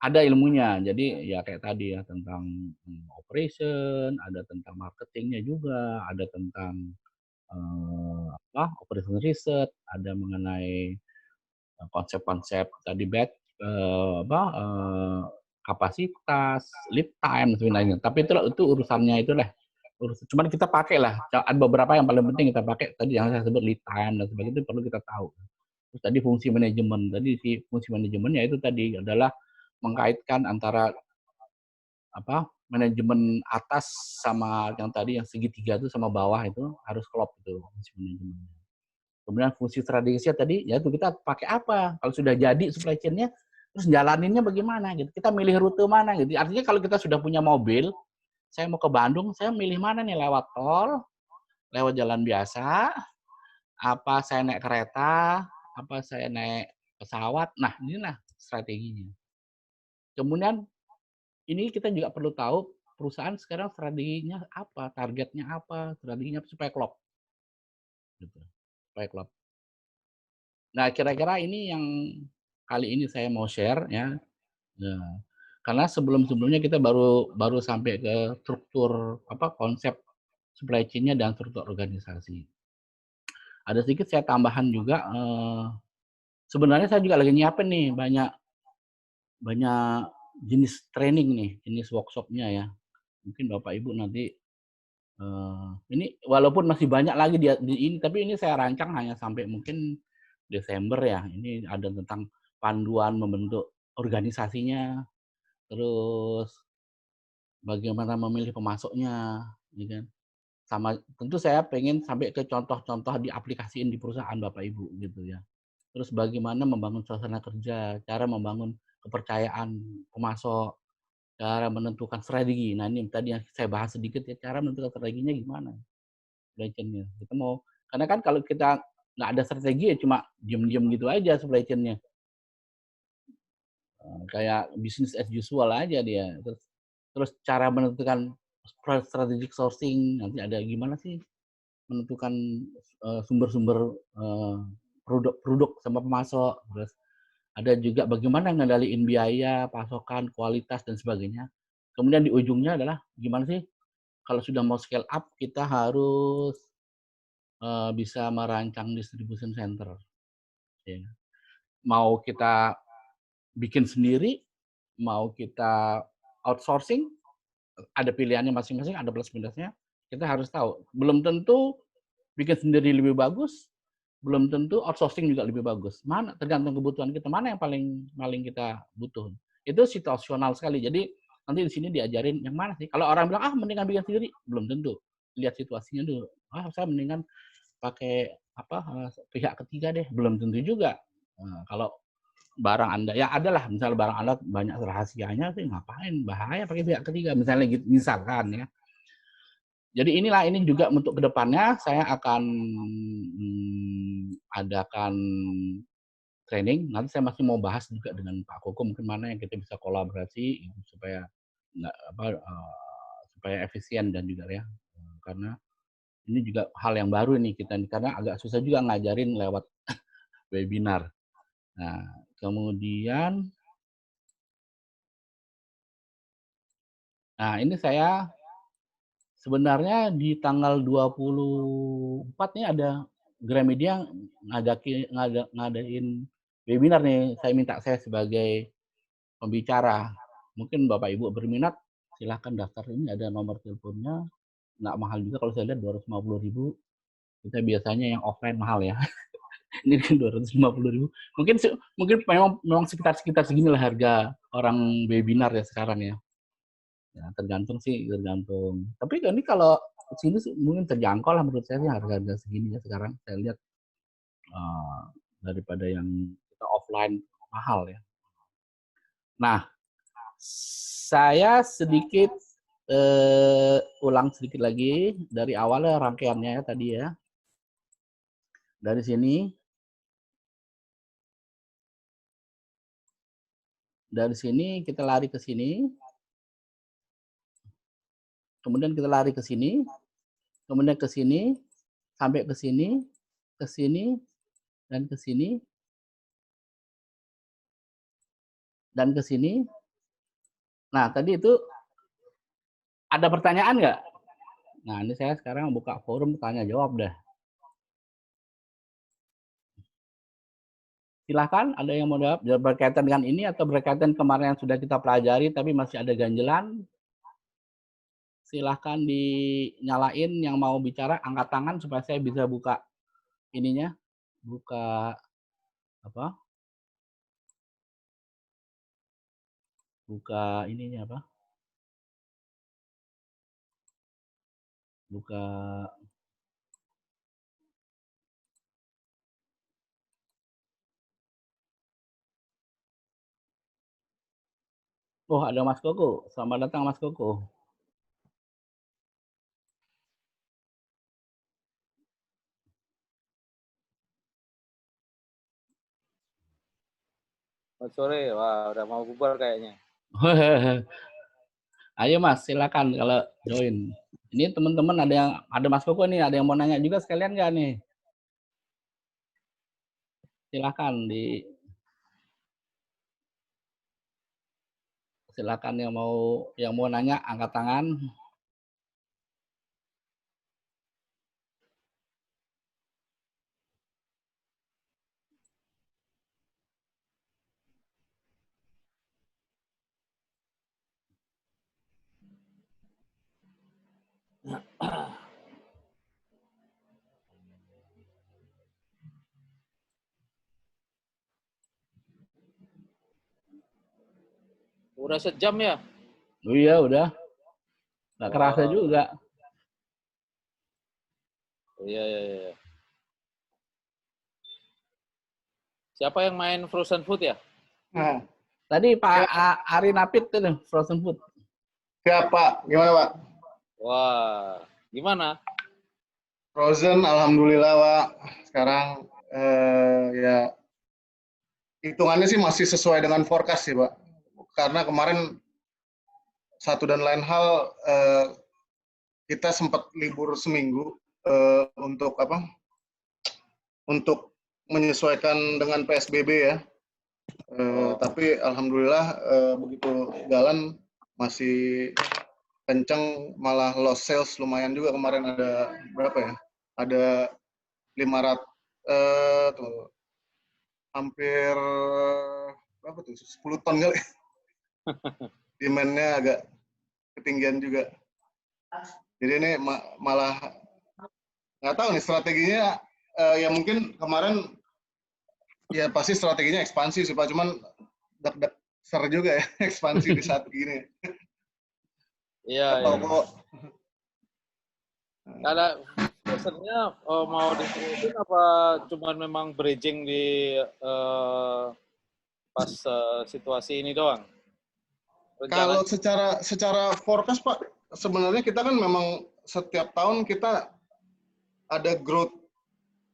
ada ilmunya. Jadi ya kayak tadi ya tentang, operation, ada tentang marketingnya juga, ada tentang, operation research, ada mengenai, konsep-konsep tadi kapasitas, lead time sebenarnya. Tapi itu urusannya itulah, cuman kita pakailah, ada beberapa yang paling penting kita pakai tadi yang saya sebut lead time dan sebagainya itu perlu kita tahu. Terus tadi fungsi manajemen, tadi si fungsi manajemennya itu tadi adalah mengkaitkan antara manajemen atas sama yang tadi yang segitiga itu sama bawah itu harus klop itu fungsi manajemennya. Kemudian fungsi strategisnya tadi, ya itu kita pakai apa, kalau sudah jadi supply chain-nya, terus jalaninnya bagaimana gitu, kita milih rute mana gitu. Artinya kalau kita sudah punya mobil, saya mau ke Bandung, saya milih mana nih, lewat tol, lewat jalan biasa, apa saya naik kereta, apa saya naik pesawat. Nah, inilah strateginya. Kemudian ini kita juga perlu tahu perusahaan sekarang strateginya apa, targetnya apa, strateginya apa, supaya klop gitu, supaya klop. Nah, kira-kira ini yang kali ini saya mau share ya. Nah, karena sebelum-sebelumnya kita baru baru sampai ke struktur konsep supply chain-nya dan struktur organisasi. Ada sedikit saya tambahan juga, sebenarnya saya juga lagi nyiapin nih banyak banyak jenis training nih, jenis workshop-nya ya. Mungkin Bapak Ibu nanti, ini walaupun masih banyak lagi di ini, tapi ini saya rancang hanya sampai mungkin Desember ya. Ini ada tentang panduan membentuk organisasinya, terus bagaimana memilih pemasoknya, ya kan. Sama tentu saya pengen sampai ke contoh-contoh diaplikasiin di perusahaan Bapak Ibu gitu ya. Terus bagaimana membangun suasana kerja, cara membangun kepercayaan pemasok, cara menentukan strategi. Nah, ini tadi yang saya bahas sedikit ya, cara menentukan strateginya gimana, supply chain-nya. Kita mau karena kan kalau kita nggak ada strategi ya, cuma diem-diem gitu aja supply chain-nya. Kayak business as usual aja dia. Terus cara menentukan strategic sourcing, nanti ada gimana sih menentukan sumber-sumber produk sama pemasok. Terus ada juga bagaimana ngendaliin biaya, pasokan, kualitas, dan sebagainya. Kemudian di ujungnya adalah gimana sih kalau sudah mau scale up, kita harus bisa merancang distribution center. Ya. Mau kita bikin sendiri, mau kita outsourcing, ada pilihannya masing-masing, ada plus minusnya. Kita harus tahu. Belum tentu bikin sendiri lebih bagus, belum tentu outsourcing juga lebih bagus. Mana tergantung kebutuhan kita, mana yang paling kita butuh. Itu situasional sekali. Jadi nanti di sini diajarin yang mana sih. Kalau orang bilang mendingan bikin sendiri, belum tentu. Lihat situasinya dulu. Saya mendingan pakai pihak ketiga deh, belum tentu juga. Kalau barang Anda ya adalah misalnya barang Anda banyak rahasianya sih, ngapain bahaya pakai pihak ketiga misalnya gitu, misalkan ya. Jadi ini juga untuk kedepannya saya akan adakan training. Nanti saya masih mau bahas juga dengan Pak Koko mungkin mana yang kita bisa kolaborasi supaya supaya efisien dan juga ya, karena ini juga hal yang baru nih kita karena agak susah juga ngajarin lewat webinar. Nah, kemudian ini saya sebenarnya di tanggal 24 nih ada Gramedia ngadain webinar nih. Saya sebagai pembicara. Mungkin Bapak Ibu berminat, silahkan daftar. Ini ada nomor teleponnya. Nggak mahal juga kalau saya lihat 250.000. Kita biasanya yang offline mahal ya. Ini kan 250.000. Mungkin memang sekitar segini lah harga orang webinar ya sekarang ya. Ya, tergantung. Tapi ini kalau sini sih mungkin terjangkau lah menurut saya sih harga segini ya sekarang. Saya lihat daripada yang kita offline mahal ya. Nah, saya sedikit ulang sedikit lagi dari awalnya rangkaiannya ya tadi ya. Dari sini kita lari ke sini. Kemudian kita lari ke sini, kemudian ke sini, sampai ke sini, dan ke sini, dan ke sini. Nah, tadi itu ada pertanyaan nggak? Nah, ini saya sekarang buka forum tanya jawab dah. Silahkan, ada yang mau jawab berkaitan dengan ini atau berkaitan kemarin yang sudah kita pelajari tapi masih ada ganjelan. Silahkan dinyalain yang mau bicara, angkat tangan supaya saya bisa buka ininya, buka ininya buka ada Mas Koko. Selamat datang Mas Koko. Selamat sore, wah udah mau bubar kayaknya. Ayo Mas, silakan kalau join. Ini teman-teman ada Mas Koko nih, ada yang mau nanya juga sekalian nggak nih? Silakan yang mau nanya angkat tangan. Udah sejam ya? Oh iya udah. Nggak kerasa juga. Iya. Siapa yang main frozen food ya? Nah, Tadi Pak Ari Napit itu frozen food. ya Pak, gimana Pak? Wah, gimana? Frozen, alhamdulillah Pak. Sekarang ya hitungannya sih masih sesuai dengan forecast sih Pak. Karena kemarin satu dan lain hal kita sempat libur seminggu untuk apa? Untuk menyesuaikan dengan PSBB ya. Tapi alhamdulillah begitu jalan masih kenceng, malah lost sales lumayan juga kemarin, ada berapa ya? Ada 500 tuh, hampir berapa tuh? 10 ton kali. Demand-nya agak ketinggian juga. Jadi ini malah nggak tahu nih strateginya, ya mungkin kemarin ya pasti strateginya ekspansi sih Pak, cuman deg-deg ser juga ya ekspansi di saat gini. Iya, Atau iya. kok Kalau pesannya mau diterusin apa cuman memang bridging di pas situasi ini doang? kalau Rencana secara forecast Pak, sebenarnya kita kan memang setiap tahun kita ada growth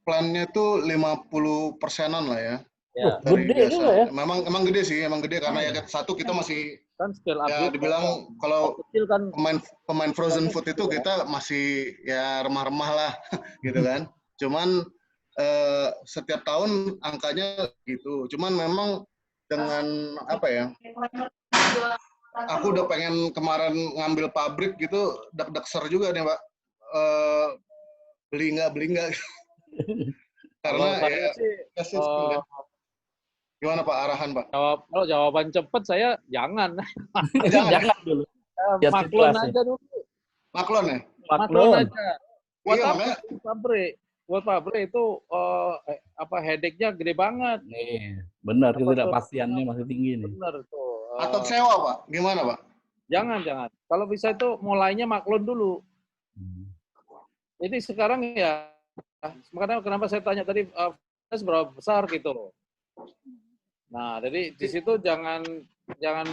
plan-nya tuh 50%-an lah ya. ya Dari Gede juga ya. biasa. Memang gede sih, emang gede karena ya satu kita masih kan scale up ya juga. dibilang kalau Kecil kan pemain frozen food itu kita masih ya remah-remah lah gitu kan. Cuman setiap tahun angkanya gitu. Cuman memang dengan apa ya? Aku udah pengen kemarin ngambil pabrik gitu, deg-deg ser juga nih Pak. Beli nggak kalau karena saya ya sih kasih kan. Gimana Pak arahan Pak? kalau jawaban cepat saya jangan. Jangan ya? Jangan dulu. Biar Maklon situasi. aja dulu. Maklon ya? Maklon Maklon. aja. Buat Iya, apa? makanya Pabrik. Buat pabrik itu apa headache-nya gede banget. Nih, benar Apa tuh? ketidakpastiannya masih tinggi nih. Benar tuh. atau sewa Pak? Gimana Pak? Jangan. Kalau bisa itu mulainya maklon dulu. Jadi sekarang ya, makanya kenapa saya tanya tadi seberapa besar gitu loh. Nah, jadi di situ jangan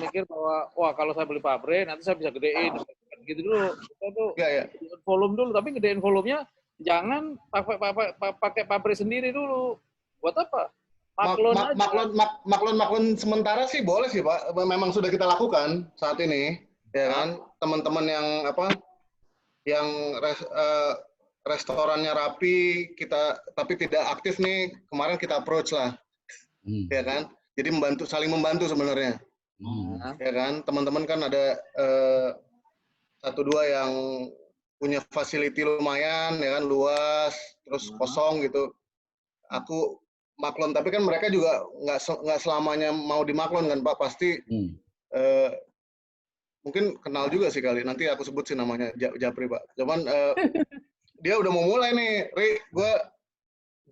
mikir bahwa wah kalau saya beli pabrik nanti saya bisa gedein gitu dulu. Kita tuh Enggak ya? gedein volume dulu, tapi gedein volumenya jangan pakai pabrik sendiri dulu. Buat apa? Maklon aja. Maklon sementara sih boleh sih Pak. Memang sudah kita lakukan saat ini, ya kan? Teman-teman yang apa? Yang restorannya rapi, kita tapi tidak aktif nih, kemarin kita approach lah, ya kan? Jadi saling membantu sebenarnya, ya kan? Teman-teman kan ada satu dua yang punya facility lumayan, ya kan, luas, terus kosong gitu. Aku maklon, tapi kan mereka juga nggak selamanya mau dimaklon kan Pak, pasti mungkin kenal juga sih kali, nanti aku sebut sih namanya Japri Pak. Cuman dia udah mau mulai nih, gue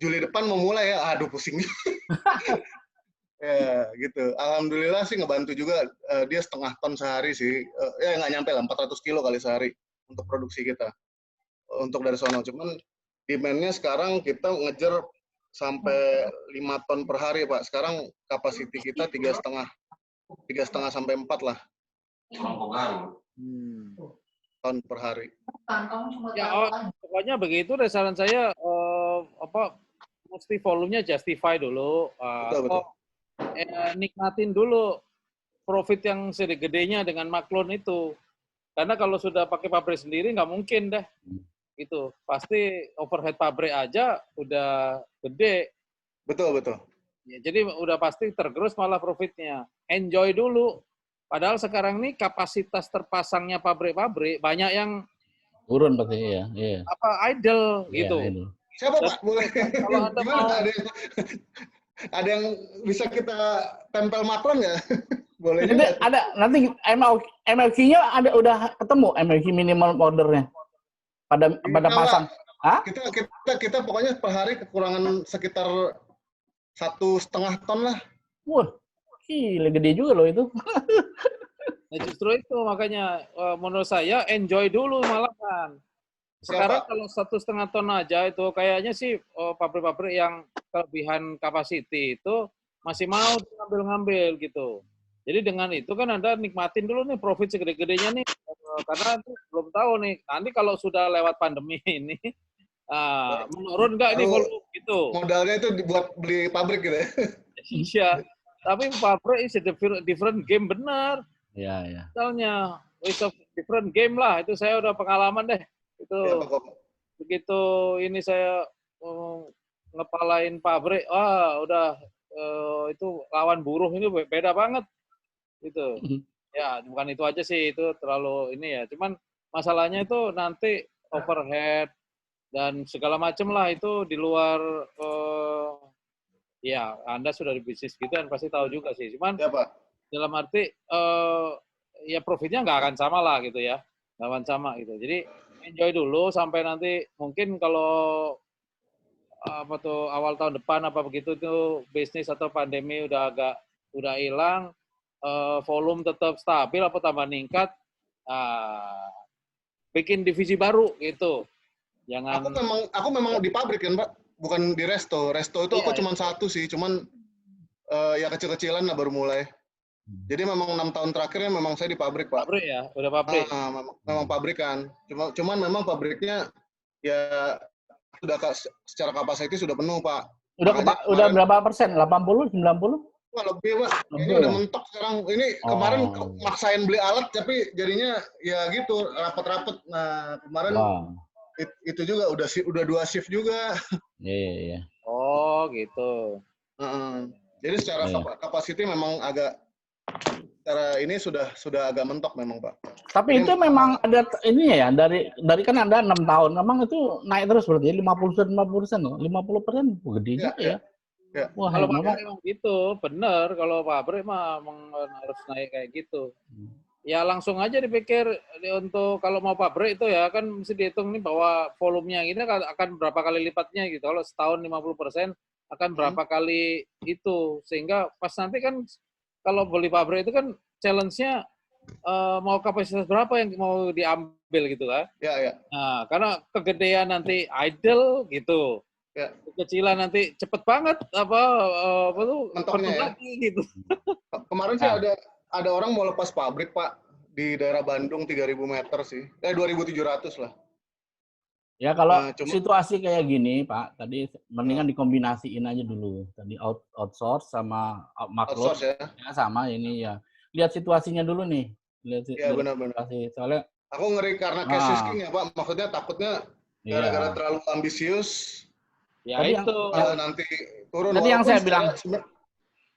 Juli depan mau mulai ya, aduh pusing. Ya gitu, alhamdulillah sih ngebantu juga, dia 1/2 ton sehari sih, ya nggak nyampe lah, 400 kilo kali sehari untuk produksi kita, untuk dari sono. Cuman demand-nya sekarang kita ngejar sampai 5 ton per hari Pak, sekarang kapasiti kita 3,5 sampai 4 lah ton per hari. Ya, pokoknya begitu deh saran saya, mesti volumenya justify dulu, Betul. nikmatin dulu profit yang segedenya dengan maklon itu. Karena kalau sudah pakai pabrik sendiri nggak mungkin deh. Gitu. Pasti overhead pabrik aja udah gede. Betul. Ya, jadi udah pasti tergerus malah profitnya. Enjoy dulu. Padahal sekarang ini kapasitas terpasangnya pabrik-pabrik banyak yang Turun pasti ya. Iya. idle gitu. Idle. Siapa Pak? Boleh. Kalau Anda Gimana mau ada yang bisa kita tempel maklon nggak? Boleh Nanti juga. ada nanti MLQ-nya ada udah ketemu MLQ minimal ordernya pada pasang. Hah? Kita pokoknya per hari kekurangan sekitar 1,5 ton lah. Wah, gila gede juga loh itu. Nah, justru itu makanya menurut saya enjoy dulu malahan. Sekarang kalau 1,5 ton aja itu kayaknya sih pabrik-pabrik yang kelebihan kapasiti itu masih mau ngambil gitu. Jadi dengan itu kan Anda nikmatin dulu nih profit segede-gedenya nih, karena belum tahu nih nanti kalau sudah lewat pandemi ini Menurun nggak ini Baru volume gitu? modalnya itu dibuat beli pabrik gitu ya. Iya. Tapi pabrik is a different game benar. Iya, iya. Misalnya, it's a different game lah. Itu saya udah pengalaman deh. Ya, Itu Pak. begitu ini saya ngepalain pabrik, udah itu lawan buruh ini beda banget. Gitu. Ya, bukan itu aja sih, itu terlalu ini ya. Cuman masalahnya itu nanti overhead dan segala macam lah itu di luar ya Anda sudah di bisnis gitu dan pasti tahu juga sih. Cuman Ya, Pak. dalam arti ya profitnya nggak akan sama lah gitu ya, nggak akan sama gitu. Jadi enjoy dulu sampai nanti mungkin kalau apa tuh awal tahun depan apa begitu tuh bisnis atau pandemi udah hilang, volume tetap stabil apa tambah meningkat, bikin divisi baru gitu. Jangan. Aku memang di pabrik kan, Pak. Bukan di resto. Resto itu aku cuma satu sih, cuman ya kecil-kecilan lah baru mulai. Jadi memang 6 tahun terakhirnya memang saya di pabrik, Pak. Pabrik ya, udah pabrik. Memang pabrikan. Cuman memang pabriknya ya sudah secara kapasiti sudah penuh, Pak. Udah berapa persen? 80, 90? Wah, lebih, Pak. Ini udah mentok sekarang. Ini kemarin maksain beli alat, tapi jadinya ya gitu, rapat-rapat. Nah, kemarin itu juga udah 2 shift juga. Iya. Oh, gitu. Jadi secara kapasiti memang agak secara ini sudah agak mentok memang, Pak. Tapi ini, itu memang ada ini ya, dari kan Anda 6 tahun, memang itu naik terus berarti 50%, 50%, gede juga ya. Ya. Wah, kalau pabrik emang gitu, bener. Kalau pabrik mah emang harus naik kayak gitu. Ya langsung aja dipikir untuk kalau mau pabrik itu ya kan mesti dihitung nih bahwa volumenya ini akan berapa kali lipatnya gitu. Kalau setahun 50% akan berapa kali itu. Sehingga pas nanti kan kalau beli pabrik itu kan challenge-nya mau kapasitas berapa yang mau diambil gitu kan. Ya. Nah, karena kegedean nanti idle gitu. Ya. Kecilan nanti cepet banget apa tuh mentoknya ya. Lagi, gitu. Kemarin sih ada orang mau lepas pabrik, Pak, di daerah Bandung 3.000 meter sih. 2.700 lah. Ya kalau situasi kayak gini, Pak, tadi mendingan dikombinasiin aja dulu. Tadi outsource sama maklum ya sama ini ya. Lihat situasinya dulu nih. Iya, benar-benar. Soalnya aku ngeri karena cash risking ya, Pak. Maksudnya takutnya gara-gara terlalu ambisius. Ya tadi itu nanti turun. Tadi yang saya bilang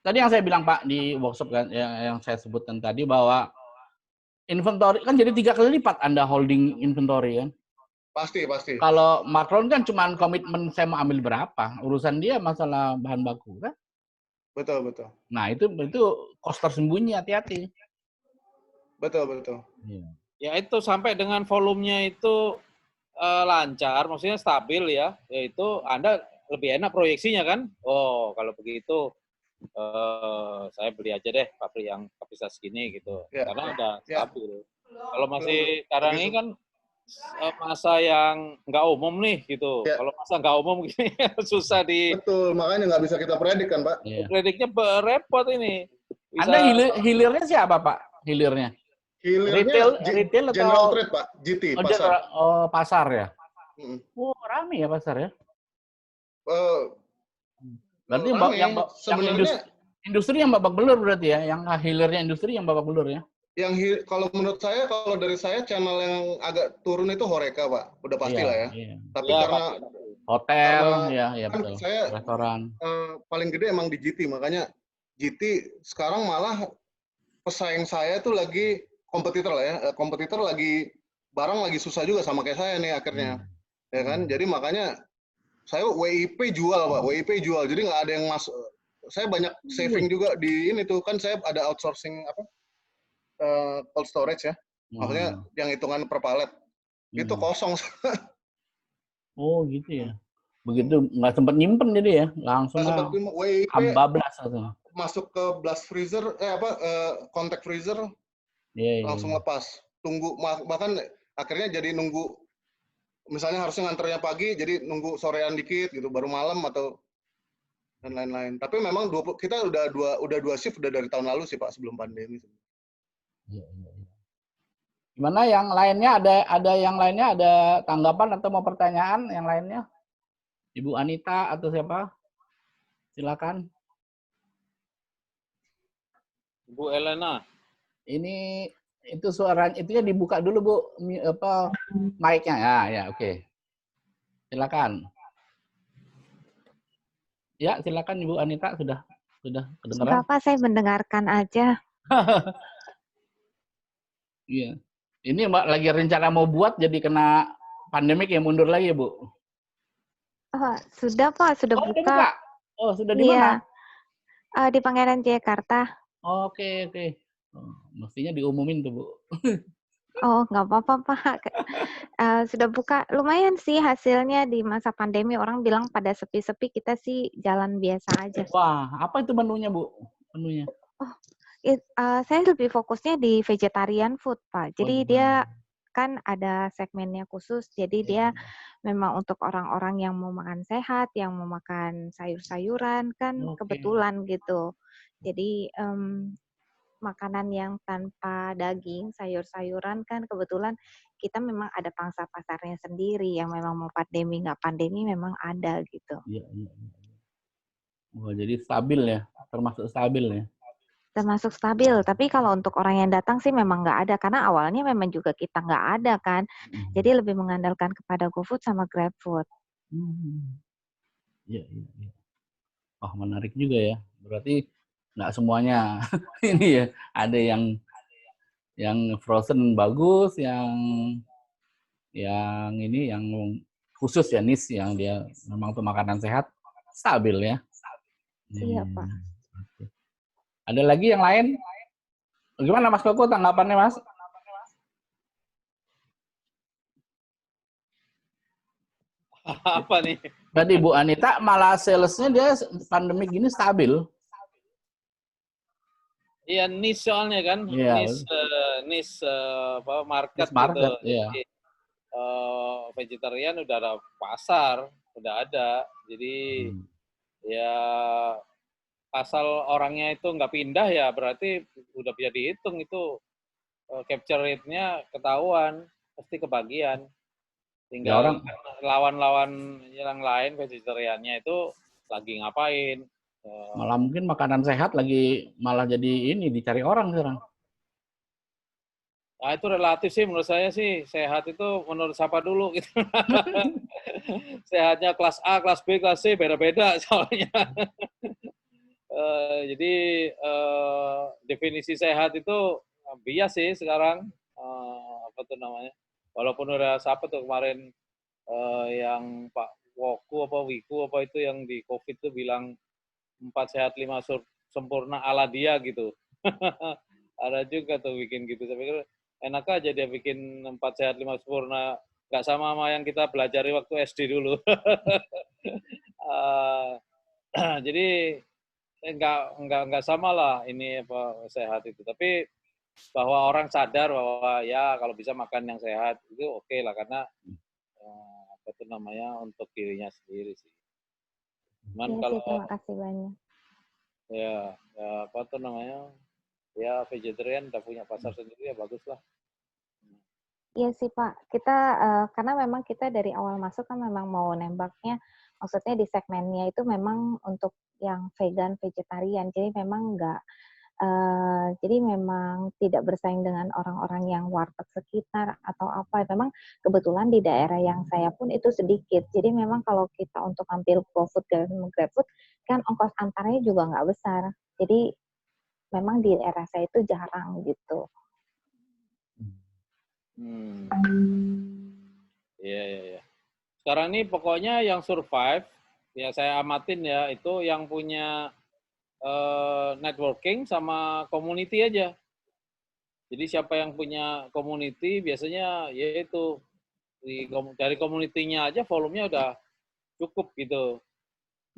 tadi yang saya bilang, Pak, di workshop kan yang saya sebutkan tadi bahwa inventory kan jadi 3 kali lipat Anda holding inventory kan. Pasti. Kalau Macron kan cuma komitmen saya mau ambil berapa, urusan dia masalah bahan baku kan. Betul. Nah itu kos tersembunyi, hati-hati. Betul. Ya itu sampai dengan volumenya itu lancar, maksudnya stabil ya, yaitu Anda lebih enak proyeksinya kan. Oh kalau begitu saya beli aja deh pabrik yang kapasitas segini gitu, karena udah stabil. Kalau masih sekarang ini kan masa yang nggak umum nih gitu. Kalau masa nggak umum gini susah Betul, makanya nggak bisa kita predik kan, Pak. Prediknya repot ini. Anda hilirnya siapa, Pak? Hilirnya? Retail atau General Trade, Pak? GT, pasar. Pasar ya? Rame ya pasar ya? Berarti industri yang babak belur berarti ya? Yang hilirnya industri yang babak belur ya? Kalau menurut saya, kalau dari saya channel yang agak turun itu Horeca, Pak. Udah pasti lah ya. Tapi karena hotel, ya kan betul. Saya restoran. Paling gede emang di GT, makanya GT sekarang malah pesaing saya tuh lagi kompetitor lah ya. Kompetitor barang lagi susah juga sama kayak saya nih akhirnya. Ya kan? Jadi makanya saya WIP jual, Pak. WIP jual. Jadi nggak ada yang masuk. Saya banyak saving juga di ini tuh. Kan saya ada outsourcing cold storage ya. Maksudnya yang hitungan per palet. Itu kosong. Oh gitu ya. Begitu nggak sempat nyimpen jadi ya. Langsung WIP bablas atau masuk ke blast freezer, contact freezer, langsung lepas. Tunggu, bahkan akhirnya jadi nunggu, misalnya harusnya nganternya pagi, jadi nunggu sorean dikit gitu, baru malam atau dan lain-lain. Tapi memang kita udah dua shift udah dari tahun lalu sih, Pak, sebelum pandemi. Gimana yang lainnya, ada yang lainnya, ada tanggapan atau mau pertanyaan yang lainnya? Ibu Anita atau siapa? Silakan. Bu Elena. Ini itu suaranya itunya dibuka dulu Bu, apa mic-nya. Ya, ya, oke. Silakan. Ya, silakan Ibu Anita, sudah Sudah kedengaran? Pak, saya mendengarkan aja. Iya. Ini Mbak lagi rencana mau buat jadi kena pandemik ya, mundur lagi ya, Bu? Oh, sudah Pak, sudah Oh, udah buka. buka? Oh, sudah di mana? Iya, di Pangeran Jakarta. Oke, oke. Oh, mestinya diumumin tuh, Bu. Oh, nggak apa-apa Pak. Sudah buka. Lumayan sih hasilnya di masa pandemi. Orang bilang pada sepi-sepi, kita sih jalan biasa aja. Wah, apa itu menunya, Bu? Menunya? Oh, saya lebih fokusnya di vegetarian food, Pak. Oh, Jadi dia kan ada segmennya khusus. Jadi dia memang untuk orang-orang yang mau makan sehat, yang mau makan sayur-sayuran, kan Oke. kebetulan gitu. Jadi makanan yang tanpa daging, sayur-sayuran kan kebetulan kita memang ada pangsa pasarnya sendiri yang memang mau pandemi nggak pandemi memang ada gitu. Iya, iya, iya. Oh, jadi stabil ya, termasuk stabil ya. Termasuk stabil, tapi kalau untuk orang yang datang sih memang nggak ada karena awalnya memang juga kita nggak ada kan. Jadi lebih mengandalkan kepada GoFood sama GrabFood. Iya, iya, iya. Oh, menarik juga ya. Berarti nggak semuanya ini ya. Ada yang frozen bagus, yang ini yang khusus ya, niche yang dia memang untuk makanan sehat, stabil ya. Iya, Pak. Oke. Ada lagi yang lain? Gimana Mas Koko tanggapannya, Mas? Apa nih? Tadi Bu Anita malah salesnya dia pandemik gini stabil. Iya, niche soalnya kan, Iya, niche apa market niche gitu. market, iya. Jadi vegetarian udah ada pasar, udah ada. Jadi ya asal orangnya itu nggak pindah ya berarti udah bisa dihitung itu capture rate-nya ketahuan, pasti kebagian. Ya Tinggal orang lawan-lawan yang lain vegetariannya itu lagi ngapain. malah mungkin makanan sehat lagi malah jadi ini dicari orang sekarang. Nah itu relatif sih menurut saya sih sehat itu menurut siapa dulu gitu. Sehatnya kelas A, kelas B, kelas C beda-beda soalnya. Jadi definisi sehat itu bias sih sekarang. Apa tuh namanya? Walaupun udah siapa tuh kemarin yang Pak Woku apa Wiku apa itu yang di COVID tuh bilang 4 sehat 5 sempurna ala dia gitu. Ada juga tuh bikin gitu. Saya pikir enak aja dia bikin 4 sehat 5 sempurna. Nggak sama yang kita pelajari waktu SD dulu. Jadi nggak sama lah ini apa sehat itu. Tapi bahwa orang sadar bahwa ya kalau bisa makan yang sehat itu oke lah karena apa itu namanya untuk dirinya sendiri sih. Cuman Iya kalau sih, terima kasih banyak. ya apa tuh namanya ya vegetarian udah punya pasar sendiri ya bagus lah. Iya sih Pak, kita karena memang kita dari awal masuk kan memang mau nembaknya, maksudnya di segmennya itu memang untuk yang vegan, vegetarian, jadi memang nggak, jadi memang tidak bersaing dengan orang-orang yang warteg sekitar atau apa, memang kebetulan di daerah yang saya pun itu sedikit, jadi memang kalau kita untuk ambil GoFood dan GrabFood, kan ongkos antaranya juga nggak besar, jadi memang di daerah saya itu jarang gitu. Iya, iya, iya. Sekarang ini pokoknya yang survive, ya saya amatin ya, itu yang punya networking sama community aja. Jadi siapa yang punya community biasanya yaitu dari community-nya aja volumenya udah cukup gitu.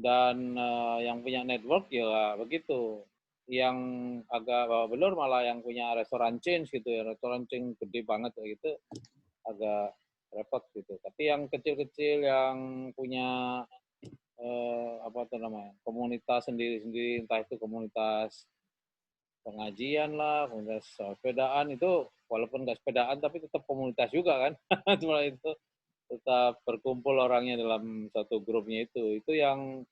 Dan yang punya network ya begitu. Yang agak bawah belur malah yang punya restoran chain gitu ya, restoran chain gede banget kayak gitu agak repot gitu. Tapi yang kecil-kecil yang punya apa tuh namanya komunitas sendiri-sendiri, entah itu komunitas pengajian lah, komunitas sepedaan itu walaupun nggak sepedaan tapi tetap komunitas juga kan. Cuma itu tetap berkumpul orangnya dalam satu grupnya itu yang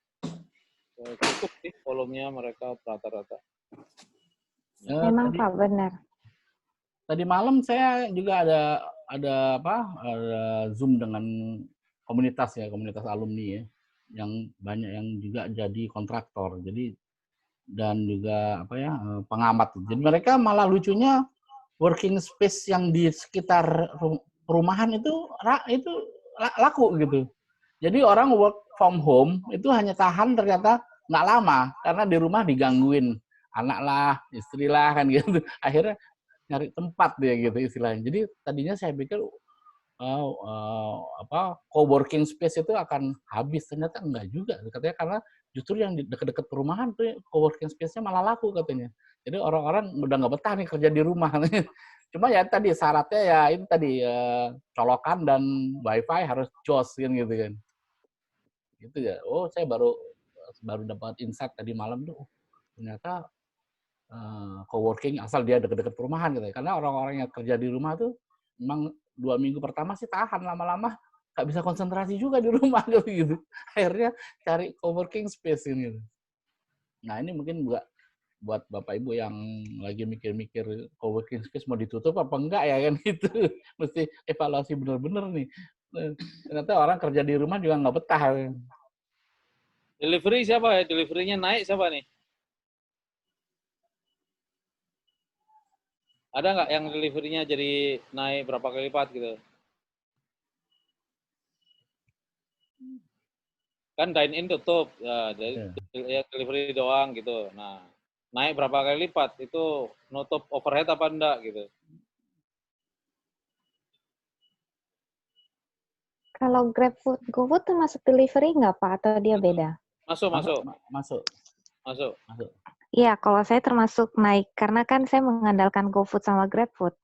cukup sih volumenya mereka rata-rata. Memang Tadi Pak, benar. tadi malam saya juga ada Zoom dengan komunitas alumni ya, yang banyak yang juga jadi kontraktor. Jadi dan juga pengamat. Jadi mereka malah lucunya working space yang di sekitar perumahan itu laku gitu. Jadi orang work from home itu hanya tahan ternyata nggak lama karena di rumah digangguin anak lah, istri lah kan gitu. Akhirnya nyari tempat dia gitu istilahnya. Jadi tadinya saya pikir co-working space itu akan habis, ternyata enggak juga katanya, karena justru yang di dekat-dekat perumahan tuh co-working space-nya malah laku katanya. Jadi orang-orang udah nggak betah nih kerja di rumah. Cuma ya tadi syaratnya ya itu tadi colokan dan wifi harus jos kan gitu kan. Gitu ya. Oh, saya baru dapat insight tadi malam tuh. Ternyata co-working asal dia dekat-dekat perumahan gitu ya. Karena orang-orang yang kerja di rumah tuh memang 2 minggu pertama sih tahan, lama-lama nggak bisa konsentrasi juga di rumah gitu. Akhirnya cari co-working space ini. Nah, ini mungkin buat Bapak Ibu yang lagi mikir-mikir co-working space mau ditutup apa enggak ya kan itu. Mesti evaluasi benar-benar nih. Ternyata orang kerja di rumah juga nggak betah. Delivery siapa ya? Deliverynya naik siapa nih? Ada nggak yang deliverynya jadi naik berapa kali lipat gitu? Kan dine-in tutup, ya, delivery doang gitu. Nah, naik berapa kali lipat? Itu nutup overhead apa enggak gitu? Kalau GrabFood, GoFood termasuk delivery nggak Pak? Atau dia beda? Masuk. Iya, kalau saya termasuk naik. Karena kan saya mengandalkan GoFood sama GrabFood.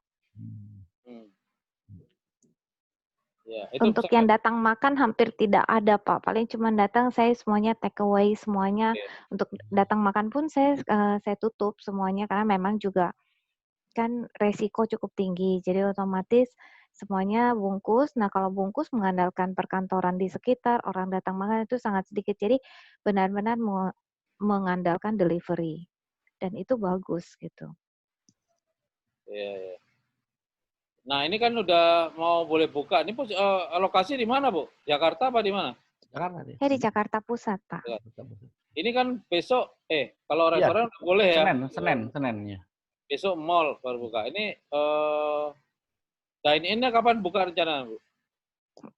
Ya, itu Untuk yang datang makan hampir tidak ada Pak. Paling cuma datang saya semuanya take away semuanya. Untuk datang makan pun saya tutup semuanya karena memang juga kan resiko cukup tinggi. Jadi otomatis semuanya bungkus. Nah, kalau bungkus mengandalkan perkantoran di sekitar, orang datang makan itu sangat sedikit. Jadi benar-benar mengandalkan delivery. Dan itu bagus gitu. Iya. Nah, ini kan udah mau boleh buka. Ini lokasi di mana, Bu? Jakarta apa di mana? Jakarta. Saya di Jakarta Pusat, Pak. Ini kan besok, kalau restoran boleh ya? Senin. Besok mall baru buka. Ini dine-in-nya kapan buka rencana, Bu?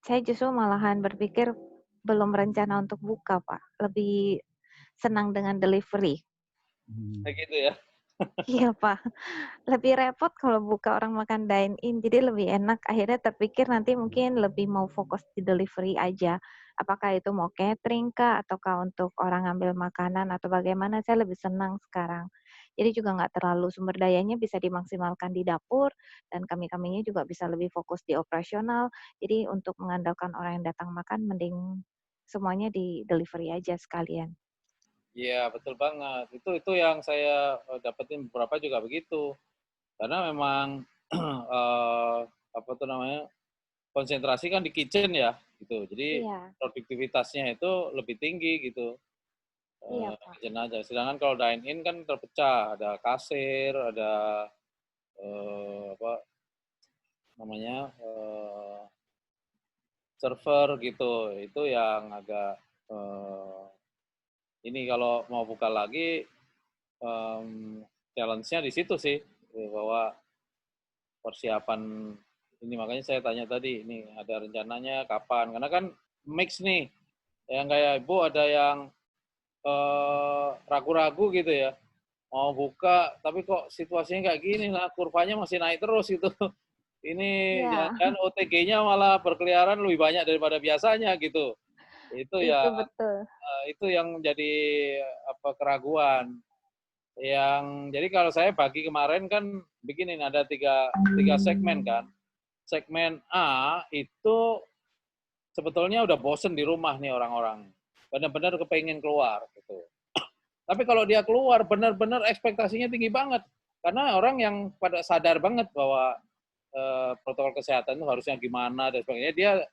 Saya justru malahan berpikir belum rencana untuk buka, Pak. Lebih senang dengan delivery. Kayak gitu ya? Iya, Pak. Lebih repot kalau buka orang makan dine-in, jadi lebih enak. Akhirnya terpikir nanti mungkin lebih mau fokus di delivery aja. Apakah itu mau catering kah, ataukah untuk orang ambil makanan, atau bagaimana, saya lebih senang sekarang. Jadi juga nggak terlalu sumber dayanya bisa dimaksimalkan di dapur, dan kami-kaminya juga bisa lebih fokus di operasional. Jadi untuk mengandalkan orang yang datang makan, mending semuanya di delivery aja sekalian. Iya, betul banget. Itu yang saya dapetin beberapa juga begitu. Karena memang konsentrasi kan di kitchen ya, gitu. Jadi produktivitasnya itu lebih tinggi gitu. Iya, Pak. Kitchen aja. Sedangkan kalau dine-in kan terpecah, ada kasir, ada server gitu. Itu yang agak ini kalau mau buka lagi challenge-nya di situ sih, bahwa persiapan ini, makanya saya tanya tadi, ini ada rencananya kapan? Karena kan mix nih, yang kayak Ibu ada yang ragu-ragu gitu ya, mau buka, tapi kok situasinya kayak gini lah, kurvanya masih naik terus gitu. Ini jangan OTG-nya malah berkeliaran lebih banyak daripada biasanya gitu. Itu ya, betul. itu yang menjadi keraguan. Jadi kalau saya bagi kemarin kan begini, ada tiga segmen kan. Segmen A itu sebetulnya udah bosen di rumah nih orang-orang, benar-benar kepengen keluar gitu. Tapi kalau dia keluar benar-benar ekspektasinya tinggi banget. Karena orang yang pada sadar banget bahwa protokol kesehatan itu harusnya gimana dan sebagainya,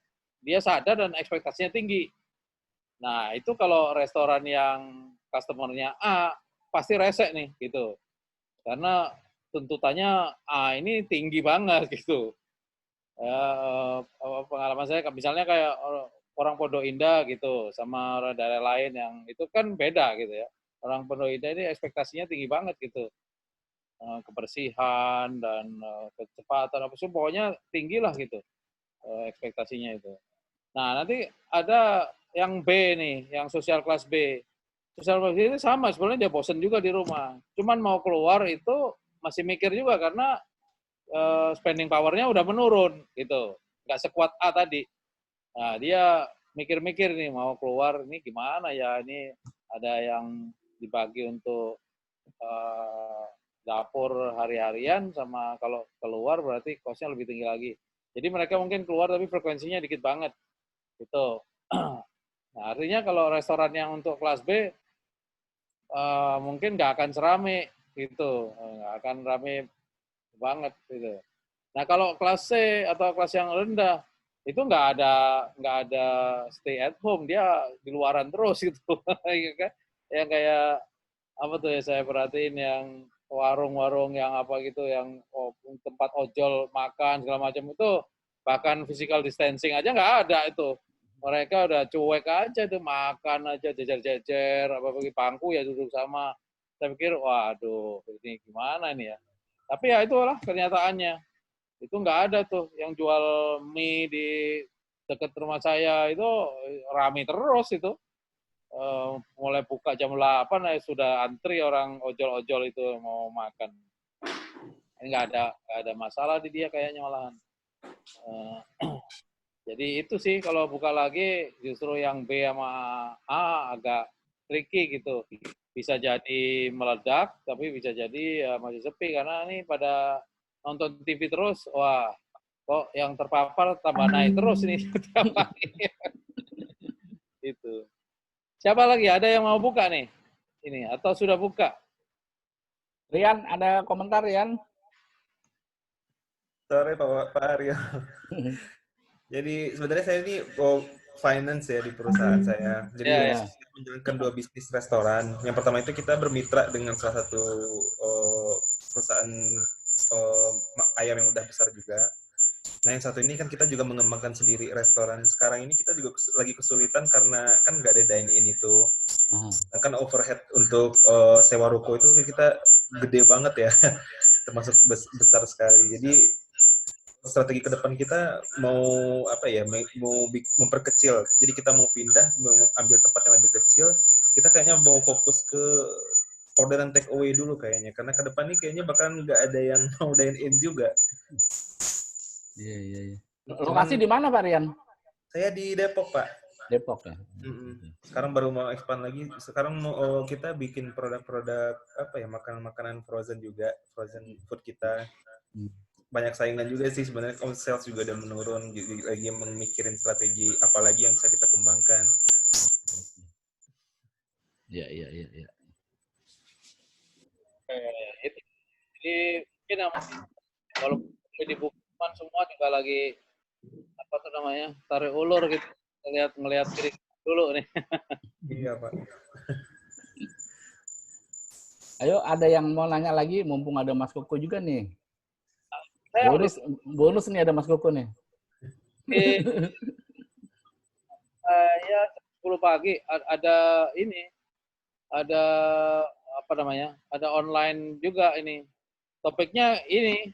dia sadar dan ekspektasinya tinggi. Nah, itu kalau restoran yang customer-nya A, pasti rese nih, gitu. Karena tuntutannya A ini tinggi banget, gitu. Pengalaman saya, misalnya kayak orang Pondok Indah gitu, sama orang daerah lain yang itu kan beda gitu ya. Orang Pondok Indah ini ekspektasinya tinggi banget gitu. Kebersihan dan kecepatan, apa sih, pokoknya tinggi lah gitu ekspektasinya itu. Nah, nanti ada yang B nih, yang sosial kelas B. Sosial kelas B ini sama, sebenarnya dia bosen juga di rumah. Cuman mau keluar itu masih mikir juga karena spending power-nya udah menurun gitu. Nggak sekuat A tadi. Nah, dia mikir-mikir nih mau keluar ini gimana ya, ini ada yang dibagi untuk dapur hari-harian sama kalau keluar berarti cost-nya lebih tinggi lagi. Jadi mereka mungkin keluar tapi frekuensinya dikit banget gitu. Nah, artinya kalau restoran yang untuk kelas B mungkin nggak akan serame gitu, nggak akan rame banget gitu. Nah, kalau kelas C atau kelas yang rendah itu nggak ada stay at home, dia di luaran terus gitu. Yang kayak apa tuh ya, saya perhatiin yang warung-warung yang apa gitu, yang tempat ojol makan segala macam itu, bahkan physical distancing aja nggak ada itu. Mereka udah cuek aja tuh, makan aja jejer-jejer, apa bagi bangku ya duduk sama. Saya pikir, waduh, ini gimana ini ya. Tapi ya itulah kenyataannya. Itu nggak ada tuh yang jual mie di dekat rumah saya itu rame terus itu. Mulai buka jam 8 sudah antri orang ojol-ojol itu mau makan. Ini nggak ada masalah di dia kayaknya malahan. Jadi itu sih kalau buka lagi justru yang B sama A agak tricky gitu. Bisa jadi meledak, tapi bisa jadi masih sepi karena ini pada nonton TV terus. Wah, kok yang terpapar tambah naik terus ini tiap hari. Itu. Siapa lagi? Ada yang mau buka nih? Ini atau sudah buka? Rian, ada komentar Rian? Sore Pak Aryo. Jadi sebenarnya saya ini finance ya di perusahaan saya. Jadi Ya. saya menjalankan 2 bisnis restoran. Yang pertama itu kita bermitra dengan salah satu perusahaan ayam yang udah besar juga. Nah, yang satu ini kan kita juga mengembangkan sendiri restoran. Sekarang ini kita juga lagi kesulitan karena kan nggak ada dine-in itu. Nah, kan overhead untuk sewa ruko itu kita gede banget ya, termasuk besar sekali. Jadi strategi ke depan kita mau apa ya, mau memperkecil. Jadi kita mau pindah, mau ambil tempat yang lebih kecil. Kita kayaknya mau fokus ke orderan take away dulu kayaknya. Karena ke depan ini kayaknya bahkan nggak ada yang mau dine in juga. Iya. Lokasi di mana Pak Rian? Saya di Depok, Pak. Depok ya. Sekarang baru mau expand lagi. Sekarang mau kita bikin produk-produk apa ya, makanan-makanan frozen juga, frozen food kita. Banyak saingan juga sih sebenarnya, sales juga udah menurun, lagi memikirin strategi apalagi yang bisa kita kembangkan. Iya. Itu. Jadi mungkin kalau dibuka semua juga lagi apa tuh namanya, tarik ulur gitu, ngelihat kiri dulu nih. Iya Pak. Ayo, ada yang mau nanya lagi, mumpung ada Mas Koko juga nih. Bonus nih ada Mas Koko nih. Ya 10 pagi ada ini, ada apa namanya, ada online juga ini. Topiknya ini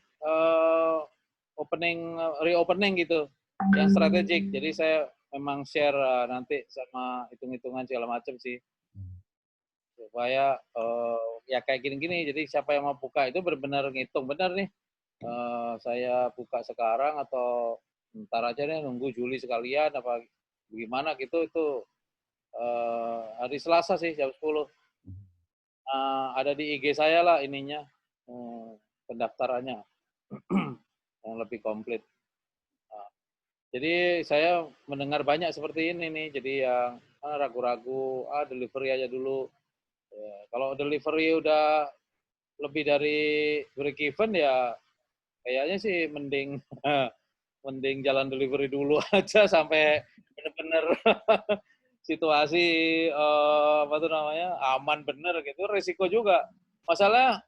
reopening gitu, yang strategik. Jadi saya memang share nanti sama hitung-hitungan segala macam sih, supaya ya kayak gini-gini. Jadi siapa yang mau buka itu benar-benar ngitung benar nih. Saya buka sekarang atau ntar aja nih, nunggu Juli sekalian apa gimana gitu. Itu hari Selasa sih jam 10. Ada di IG saya lah ininya, pendaftarannya yang lebih komplit. Jadi saya mendengar banyak seperti ini nih, jadi yang ragu-ragu, delivery aja dulu. Ya, kalau delivery udah lebih dari break even ya kayaknya sih mending mending jalan delivery dulu aja sampai benar-benar situasi apa tuh namanya aman bener gitu. Risiko juga. Masalahnya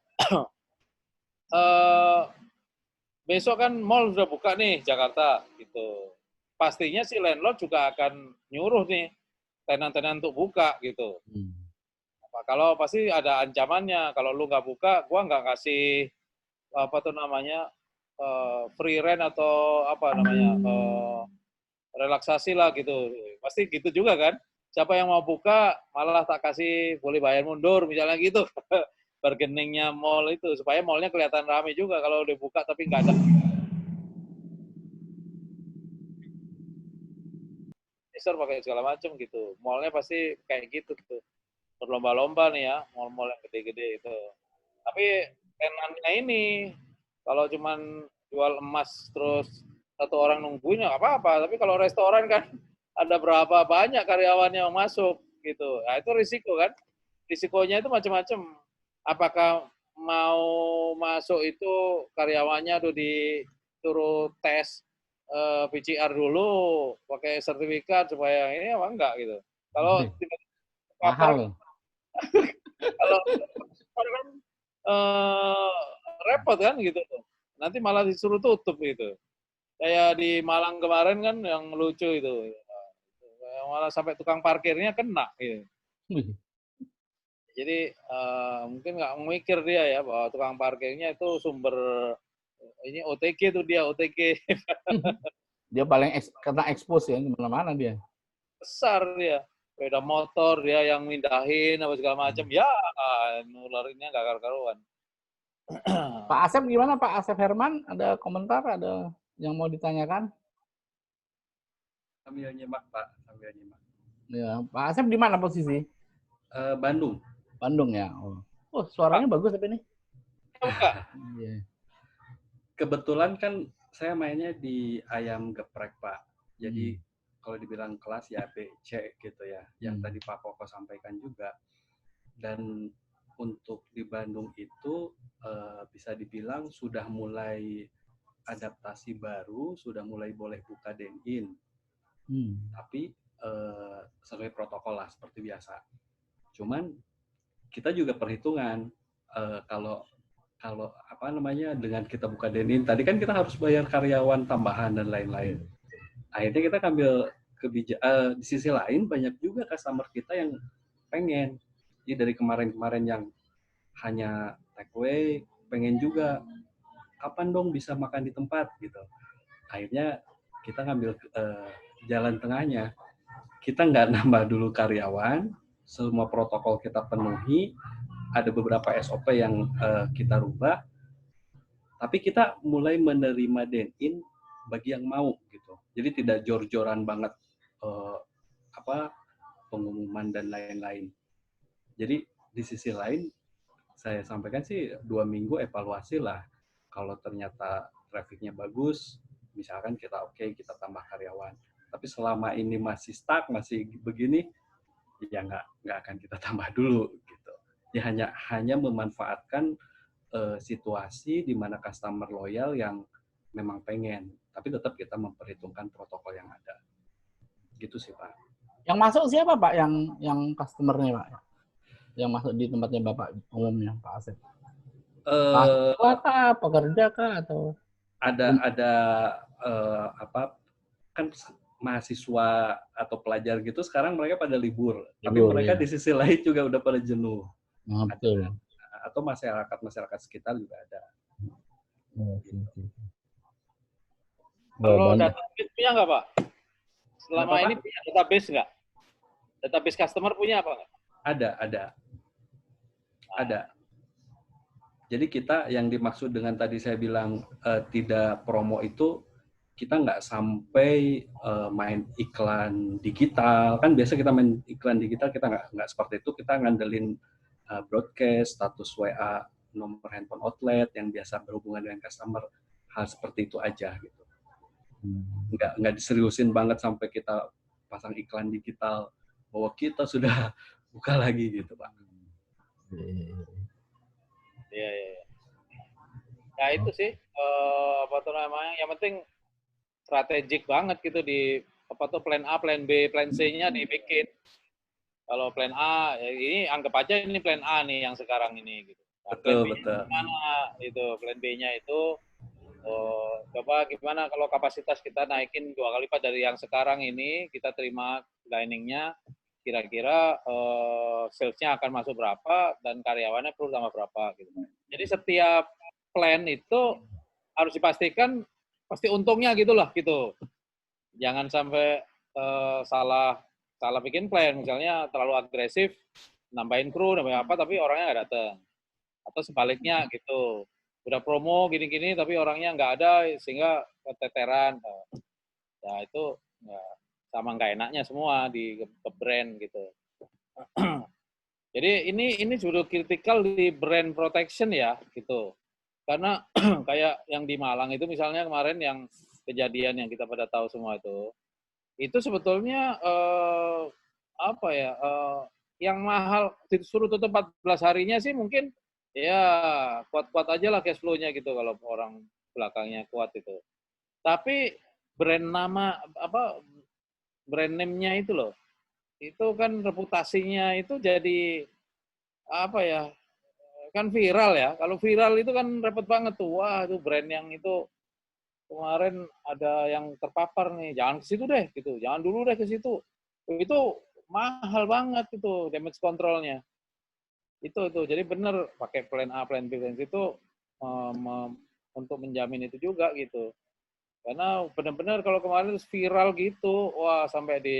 besok kan mall sudah buka nih Jakarta gitu. Pastinya si landlord juga akan nyuruh nih tenan-tenan untuk buka gitu. Kalau pasti ada ancamannya. Kalau lu nggak buka, gua nggak kasih apa tuh namanya free rent atau apa namanya relaksasi lah gitu. Pasti gitu juga kan. Siapa yang mau buka malah tak kasih boleh bayar mundur misalnya gitu. Bargainingnya mall itu supaya mallnya kelihatan ramai juga kalau udah buka tapi nggak ada pakai segala macam gitu. Mallnya pasti kayak gitu tuh. Berlomba-lomba nih ya, mall-mall yang gede-gede itu. Tapi tenannya ini kalau cuman jual emas terus satu orang nungguin ya nggak apa-apa. Tapi kalau restoran kan ada berapa banyak karyawannya yang masuk gitu. Nah itu risiko kan. Risikonya itu macam-macam. Apakah mau masuk itu karyawannya tuh disuruh tes PCR dulu pakai sertifikat supaya ini apa enggak gitu. Kalau mahal kan, kalau kan repot kan gitu. Nanti malah disuruh tutup gitu. Kayak di Malang kemarin kan yang lucu itu. Malah sampai tukang parkirnya kena gitu. Jadi mungkin nggak mikir dia ya bahwa tukang parkirnya itu sumber ini OTG tuh dia OTG Dia paling kena expose ya kemana-mana dia. besar dia. Sepeda motor dia yang mindahin apa segala macam. Ya nularinnya nggak karu-karuan. Pak Asep gimana Pak Asep Herman? Ada komentar? Ada yang mau ditanyakan? Sambil nyimak Pak, sambil nyimak. Ya, Pak Asep di mana posisi? Bandung. Bandung ya. Oh suaranya bagus tapi ini. Kebetulan kan saya mainnya di ayam geprek Pak. Jadi kalau dibilang kelas ya B, C gitu ya. Yang tadi Pak Koko sampaikan juga. Dan untuk di Bandung itu bisa dibilang sudah mulai adaptasi baru, sudah mulai boleh buka dine-in. Tapi sesuai protokol lah seperti biasa. Cuman kita juga perhitungan kalau apa namanya dengan kita buka dine-in tadi kan kita harus bayar karyawan tambahan dan lain-lain. Akhirnya kita ambil di sisi lain banyak juga customer kita yang pengen. Jadi dari kemarin-kemarin yang hanya take away pengen juga kapan dong bisa makan di tempat gitu. Akhirnya kita ngambil jalan tengahnya. Kita nggak nambah dulu karyawan, semua protokol kita penuhi, ada beberapa SOP yang kita rubah, tapi kita mulai menerima dine-in bagi yang mau gitu. Jadi tidak jor-joran banget pengumuman dan lain-lain. Jadi di sisi lain saya sampaikan sih 2 minggu evaluasi lah. Kalau ternyata trafficnya bagus, misalkan kita kita tambah karyawan. Tapi selama ini masih stuck, masih begini, ya nggak akan kita tambah dulu gitu. Ya hanya memanfaatkan situasi di mana customer loyal yang memang pengen, tapi tetap kita memperhitungkan protokol yang ada. Gitu sih Pak. Yang masuk siapa Pak? Yang customer-nya Pak? Yang masuk di tempatnya Bapak umumnya Pak Asep? Mahasiswa kah, pekerja kah atau? Ada kan mahasiswa atau pelajar gitu sekarang mereka pada libur, tapi mereka di sisi lain juga udah pada jenuh. Betul. Atau masyarakat sekitar juga ada. Kalau database punya nggak Pak? Selama ini punya database nggak? Database customer punya apa nggak? Ada. Jadi kita yang dimaksud dengan tadi saya bilang tidak promo itu, kita nggak sampai main iklan digital. Kan biasa kita main iklan digital, kita nggak seperti itu. Kita ngandelin broadcast, status WA, nomor handphone outlet yang biasa berhubungan dengan customer, hal seperti itu aja gitu. Nggak diseriusin banget sampai kita pasang iklan digital bahwa kita sudah buka lagi gitu Pak. Iya, iya. Ya itu sih apa tuh namanya? Yang penting strategik banget gitu di apa tuh plan A, plan B, plan C-nya dibikin. Kalau plan A, ya ini anggap aja ini plan A nih yang sekarang ini gitu. Nah, plan Betul, B-nya betul. gimana? Itu plan B-nya itu coba gimana kalau kapasitas kita naikin 2 kali lipat dari yang sekarang ini, kita terima liningnya, kira-kira sales-nya akan masuk berapa dan karyawannya perlu tambah berapa gitu. Jadi setiap plan itu harus dipastikan pasti untungnya gitulah gitu. Jangan sampai salah bikin plan, misalnya terlalu agresif, nambahin kru, nambahin apa, tapi orangnya nggak datang. Atau sebaliknya gitu, udah promo gini-gini, tapi orangnya nggak ada, sehingga keteteran. Ya itu ya, sama nggak enaknya semua di ke brand gitu. Jadi ini sudah kritikal di brand protection ya gitu. Karena kayak yang di Malang itu misalnya kemarin yang kejadian yang kita pada tahu semua itu sebetulnya apa ya yang mahal disuruh tutup 14 harinya sih mungkin ya kuat-kuat aja lah cash flow-nya gitu kalau orang belakangnya kuat itu. Tapi brand nama apa brand name-nya itu loh, itu kan reputasinya itu jadi apa ya, kan viral ya. Kalau viral itu kan repot banget tuh. Wah, itu brand yang itu kemarin ada yang terpapar nih, jangan ke situ deh gitu, jangan dulu deh ke situ. Itu mahal banget itu damage controlnya. Itu. Jadi benar pakai plan A, plan B, plan C itu untuk menjamin itu juga gitu. Karena benar-benar kalau kemarin viral gitu, wah sampai di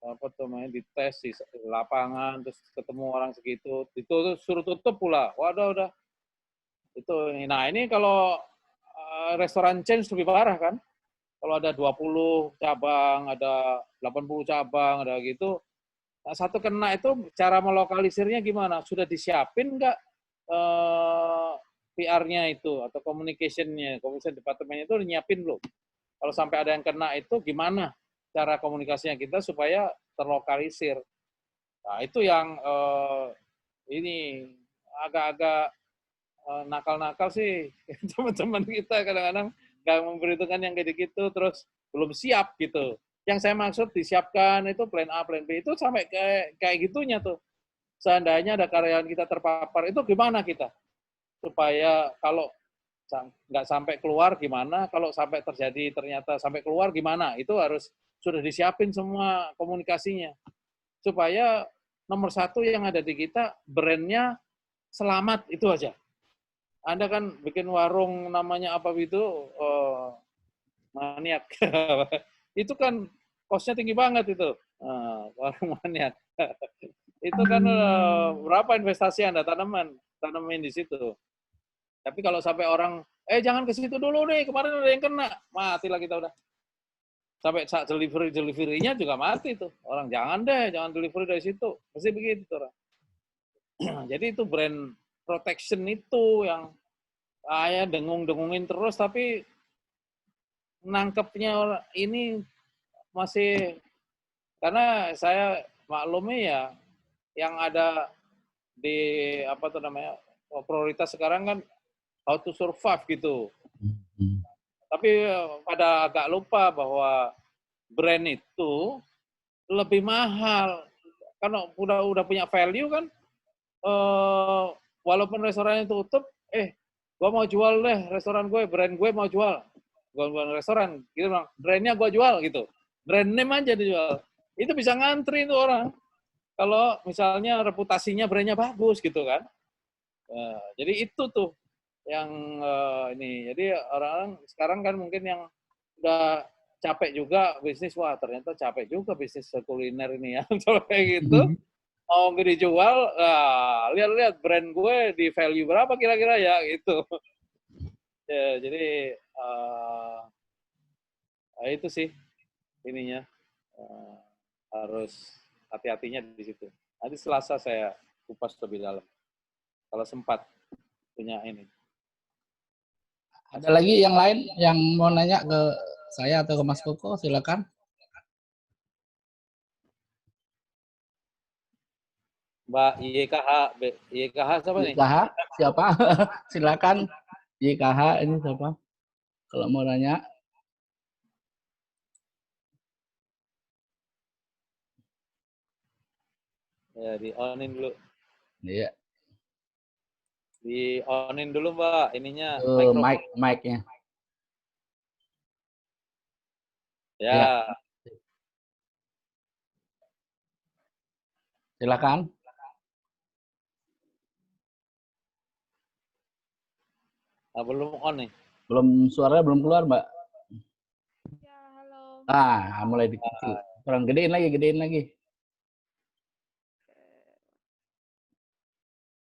apa tuh namanya dites di lapangan, terus ketemu orang segitu, itu suruh tutup pula. Waduh, udah itu. Nah ini kalau restoran chain lebih parah kan. Kalau ada 20 cabang, ada 80 cabang, ada gitu, nah, satu kena itu cara melokalisirnya gimana? Sudah disiapin nggak PR-nya itu atau communication-nya, communication department itu nyiapin belum? Kalau sampai ada yang kena itu gimana cara komunikasinya kita supaya terlokalisir? Nah itu yang ini agak-agak nakal-nakal sih teman-teman kita kadang-kadang nggak memperhitungkan yang kayak gitu, terus belum siap gitu. Yang saya maksud disiapkan itu plan A, plan B itu sampai kayak gitunya tuh. Seandainya ada karyawan kita terpapar, itu gimana kita? Supaya kalau nggak sampai keluar gimana, kalau sampai terjadi ternyata sampai keluar gimana, itu harus sudah disiapin semua komunikasinya. Supaya nomor satu yang ada di kita, brandnya selamat, itu aja. Anda kan bikin warung namanya apa itu, maniak. Itu kan cost-nya tinggi banget itu, warung maniak. Itu kan berapa investasi Anda tanamin di situ. Tapi kalau sampai orang, jangan ke situ dulu nih, kemarin ada yang kena, matilah kita udah. Sampai saat delivery-nya juga mati tuh. Orang jangan delivery dari situ. Pasti begitu orang. Jadi itu brand protection itu yang saya dengung-dengungin terus, tapi nangkepnya ini masih, karena saya maklumi ya, yang ada di apa tuh namanya prioritas sekarang kan how to survive gitu. Tapi pada agak lupa bahwa brand itu lebih mahal. Karena udah punya value kan, walaupun restorannya tutup, gue mau jual deh restoran gue, brand gue mau jual. Gue restoran, gitu bilang, brandnya gue jual gitu. Brand name aja dijual. Itu bisa ngantri tuh orang. Kalau misalnya reputasinya brandnya bagus gitu kan. Jadi itu tuh yang ini. Jadi orang-orang sekarang kan mungkin yang udah capek juga bisnis, wah ternyata capek juga bisnis kuliner ini ya. Kayak gitu. Mau dijual, lihat-lihat brand gue di value berapa kira-kira ya gitu. Ya, jadi itu sih ininya, harus hati-hatinya di situ. Nanti Selasa saya kupas lebih dalam kalau sempat punya ini. Ada lagi yang lain yang mau nanya ke saya atau ke Mas Koko, silakan. Mbak YKH siapa nih? YKH. siapa? Silakan YKH ini siapa? Kalau mau nanya. Ya, di-onin dulu. Iya. Di-onin dulu, Mbak, ininya Itu mikrofon. mic-nya. Ya. Silakan. Nah, belum on nih. Suaranya belum keluar, Mbak. Ya, halo. Mulai dikecil. Kurang gedein lagi.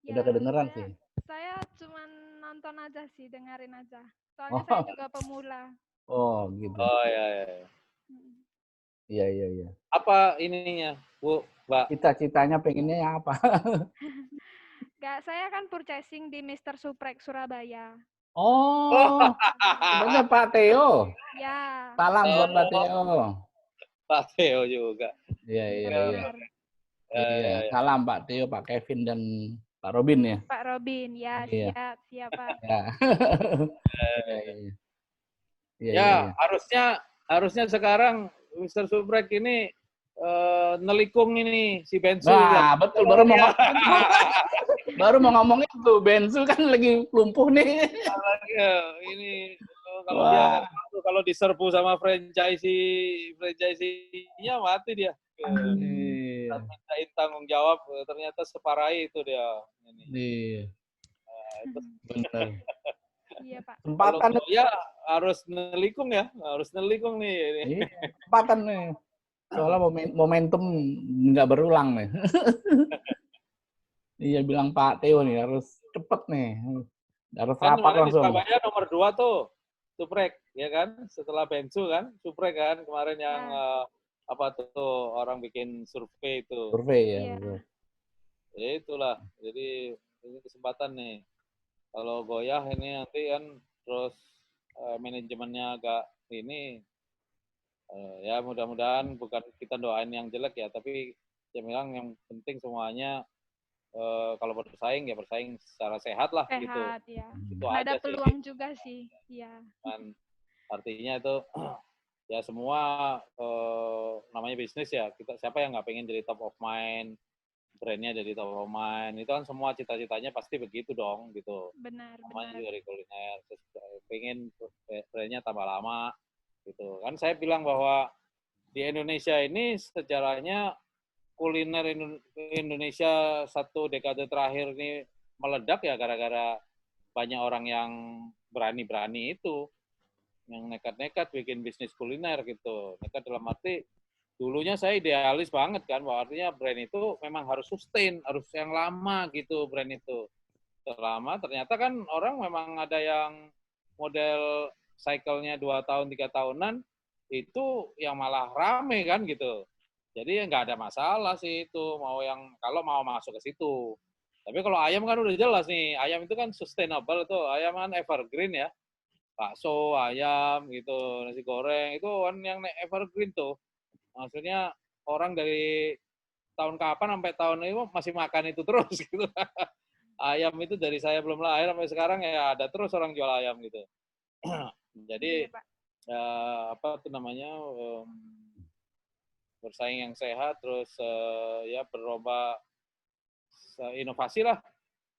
Udah kedengeran sih. Saya cuma nonton aja sih, dengerin aja. Soalnya saya juga pemula. Oh, gitu. Oh, ya. Iya. Apa ininya, Bu, Mbak? Cita-citanya pengennya apa? Saya kan purchasing di Mr. Suprek Surabaya. Oh, sebenarnya Pak Theo. Ya. Salam buat Pak Theo. Pak Theo juga. Iya. Ya. Salam Pak Theo, Pak Kevin dan Pak Robin ya. Pak Robin, ya, Iya. siap Pak. Iya. Harusnya sekarang Mr. Suprek ini nelikung ini si Bensu. Nah, betul, baru mau ngomong itu. Bensu kan lagi lumpuh nih. Ini kalau diserbu sama franchise-nya mati dia. Mintain tanggung jawab, ternyata separah itu dia. Iya. Benar. Iya, Pak. Kesempatan ya harus nelikung nih. Iya, kesempatan nih. Soalnya momentum nggak berulang nih. Iya, bilang Pak Theo nih harus cepet nih. Harus rapat langsung. Di Surabaya nomor 2 tuh, Suprek, ya kan? Setelah Bensu kan, Suprek kan kemarin yang apa tuh orang bikin survei itu. Survei ya. Ya itulah. Jadi ini kesempatan nih. Kalau goyah ini nanti kan terus manajemennya agak ini ya mudah-mudahan bukan kita doain yang jelek ya, tapi saya bilang yang penting semuanya kalau bersaing ya bersaing secara sehat lah gitu. Sehat ya. Itu ada aja peluang sih. juga sih. Iya. Dan artinya itu ya semua namanya bisnis ya. Siapa yang nggak pengen jadi top of mind, brandnya jadi top of mind, itu kan semua cita-citanya pasti begitu dong gitu. Benar. Namanya juga di kuliner, pengen brandnya tambah lama gitu. Kan saya bilang bahwa di Indonesia ini sejarahnya kuliner Indonesia 1 dekade terakhir ini meledak ya gara-gara banyak orang yang berani-berani itu, yang nekat-nekat bikin bisnis kuliner gitu. Nekat dalam arti dulunya saya idealis banget kan, bahwa artinya brand itu memang harus sustain, harus yang lama gitu brand itu. Selama ternyata kan orang memang ada yang model cycle-nya 2 tahun, 3 tahunan, itu yang malah rame kan gitu. Jadi nggak ada masalah sih itu, kalau mau masuk ke situ. Tapi kalau ayam kan udah jelas nih, ayam itu kan sustainable tuh, ayam kan evergreen ya. Bakso, ayam gitu, nasi goreng, itu kan yang evergreen tuh. Maksudnya orang dari tahun kapan sampai tahun ini masih makan itu terus gitu. Ayam itu dari saya belum lahir sampai sekarang ya ada terus orang jual ayam gitu. Jadi apa tuh namanya bersaing yang sehat, terus ya berlomba inovasi lah,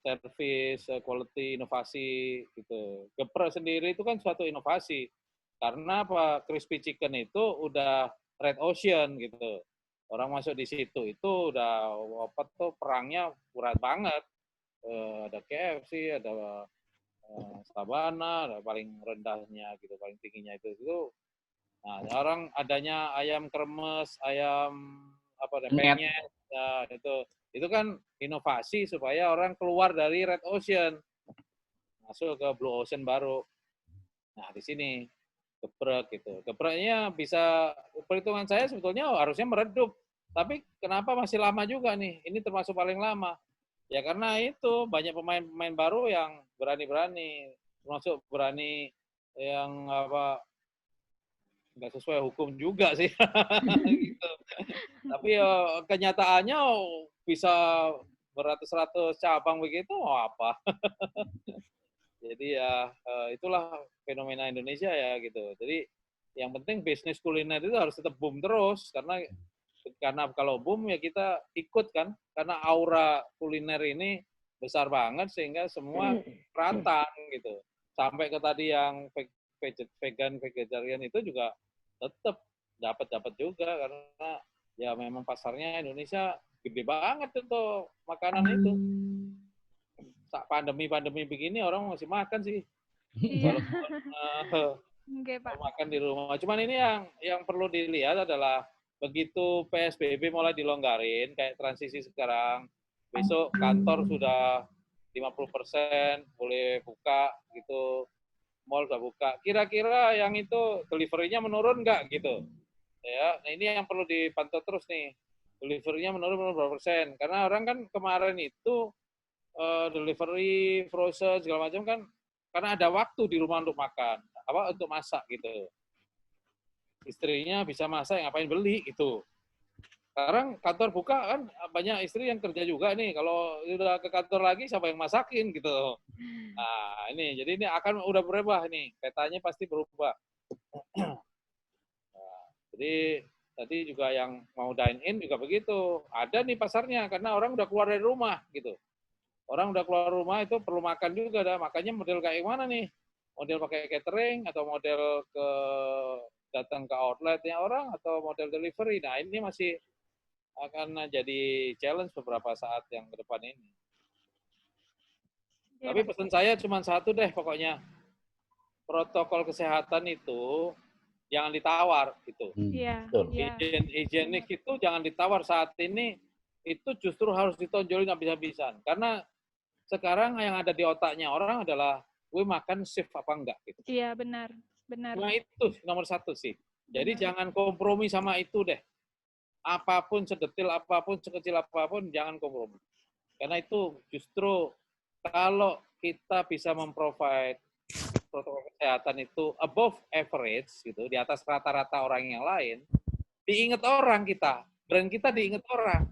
service, quality, inovasi gitu. Geprek sendiri itu kan suatu inovasi karena apa, crispy chicken itu udah red ocean gitu. Orang masuk di situ itu udah apa tuh perangnya berat banget. Ada KFC, ada Sabana, ada paling rendahnya gitu, paling tingginya itu. Nah, orang adanya ayam kremes, ayam penyet, ya, itu kan inovasi supaya orang keluar dari red ocean, masuk ke blue ocean baru. Nah, di sini geprek gitu. Gepreknya bisa, perhitungan saya sebetulnya harusnya meredup, tapi kenapa masih lama juga nih? Ini termasuk paling lama. Ya karena itu banyak pemain-pemain baru yang berani-berani, termasuk berani yang nggak sesuai hukum juga sih. Gitu. Tapi kenyataannya bisa beratus-ratus cabang begitu, mau apa? Jadi ya itulah fenomena Indonesia ya gitu. Jadi yang penting bisnis kuliner itu harus tetap boom terus, karena kalau boom ya kita ikut kan, karena aura kuliner ini besar banget sehingga semua rata gitu. Sampai ke tadi yang vegan vegetarian itu juga tetap dapat juga karena ya memang pasarnya Indonesia gede banget itu makanan itu. Saat pandemi begini orang masih makan sih. Iya. Walaupun Oke, Pak. makan di rumah. Cuman ini yang perlu dilihat adalah begitu PSBB mulai dilonggarin kayak transisi sekarang, besok kantor sudah 50% boleh buka gitu, mall udah buka. Kira-kira yang itu delivery-nya menurun nggak gitu? Ya, nah ini yang perlu dipantau terus nih. Delivery-nya menurun berapa persen? Karena orang kan kemarin itu delivery, frozen segala macam kan karena ada waktu di rumah untuk makan, untuk masak gitu. Istrinya bisa masak, ngapain beli gitu. Sekarang kantor buka kan banyak istri yang kerja juga nih. Kalau udah ke kantor lagi siapa yang masakin gitu. Nah ini jadi ini akan udah berubah nih, petanya pasti berubah. Nah, jadi tadi juga yang mau dine in juga begitu. Ada nih pasarnya karena orang udah keluar dari rumah gitu. Orang udah keluar rumah itu perlu makan juga dah. Makanya model kayak mana nih? Model pakai catering atau model datang ke outletnya orang atau model delivery. Nah, ini masih akan jadi challenge beberapa saat yang ke depan ini. Iya, Tapi Pak. pesan saya cuma satu deh pokoknya. Protokol kesehatan itu jangan ditawar gitu. Iya, Betul. iya. Higienik itu jangan ditawar saat ini. Itu justru harus ditonjolin habis-habisan. Karena sekarang yang ada di otaknya orang adalah gue makan safe apa enggak gitu. Iya, benar. Benar. Nah itu nomor satu sih. Jadi jangan kompromi sama itu deh. Apapun sedetil apapun, sekecil apapun, jangan kompromi. Karena itu justru kalau kita bisa memprovide protokol kesehatan itu above average gitu, di atas rata-rata orang yang lain, diingat orang kita, brand kita diingat orang.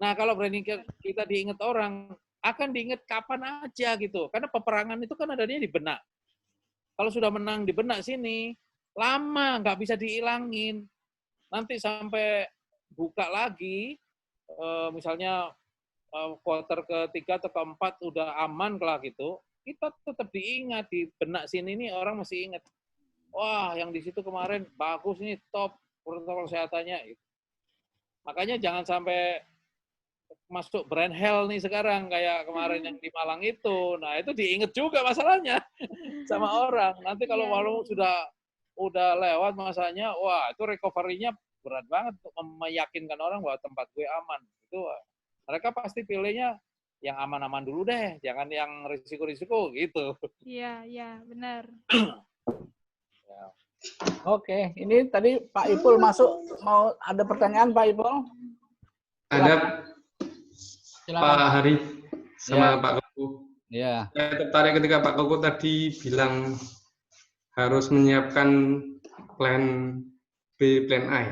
Nah kalau brand kita diingat orang, akan diingat kapan aja gitu. Karena peperangan itu kan adanya di benak. Kalau sudah menang di benak sini, lama nggak bisa dihilangin. Nanti sampai buka lagi, misalnya quarter ketiga atau keempat udah aman lah gitu, kita tetap diingat di benak sini nih orang masih ingat. Wah, yang di situ kemarin bagus nih, top protokol kesehatannya. Makanya jangan sampai masuk brand hell nih sekarang kayak kemarin yang di Malang itu. Nah, itu diinget juga masalahnya sama orang. Nanti kalau walau udah lewat masanya, wah, itu recovery-nya berat banget untuk meyakinkan orang bahwa tempat gue aman. Itu mereka pasti pilihnya yang aman-aman dulu deh, jangan yang risiko-risiko gitu. Iya, iya, benar. Ya. Oke, ini tadi Pak Ipul masuk, mau ada pertanyaan Pak Ipul? Ada Silakan. Pak Hari sama Ya. Pak Koko. Ya. Saya tertarik ketika Pak Koko tadi bilang harus menyiapkan plan B, plan A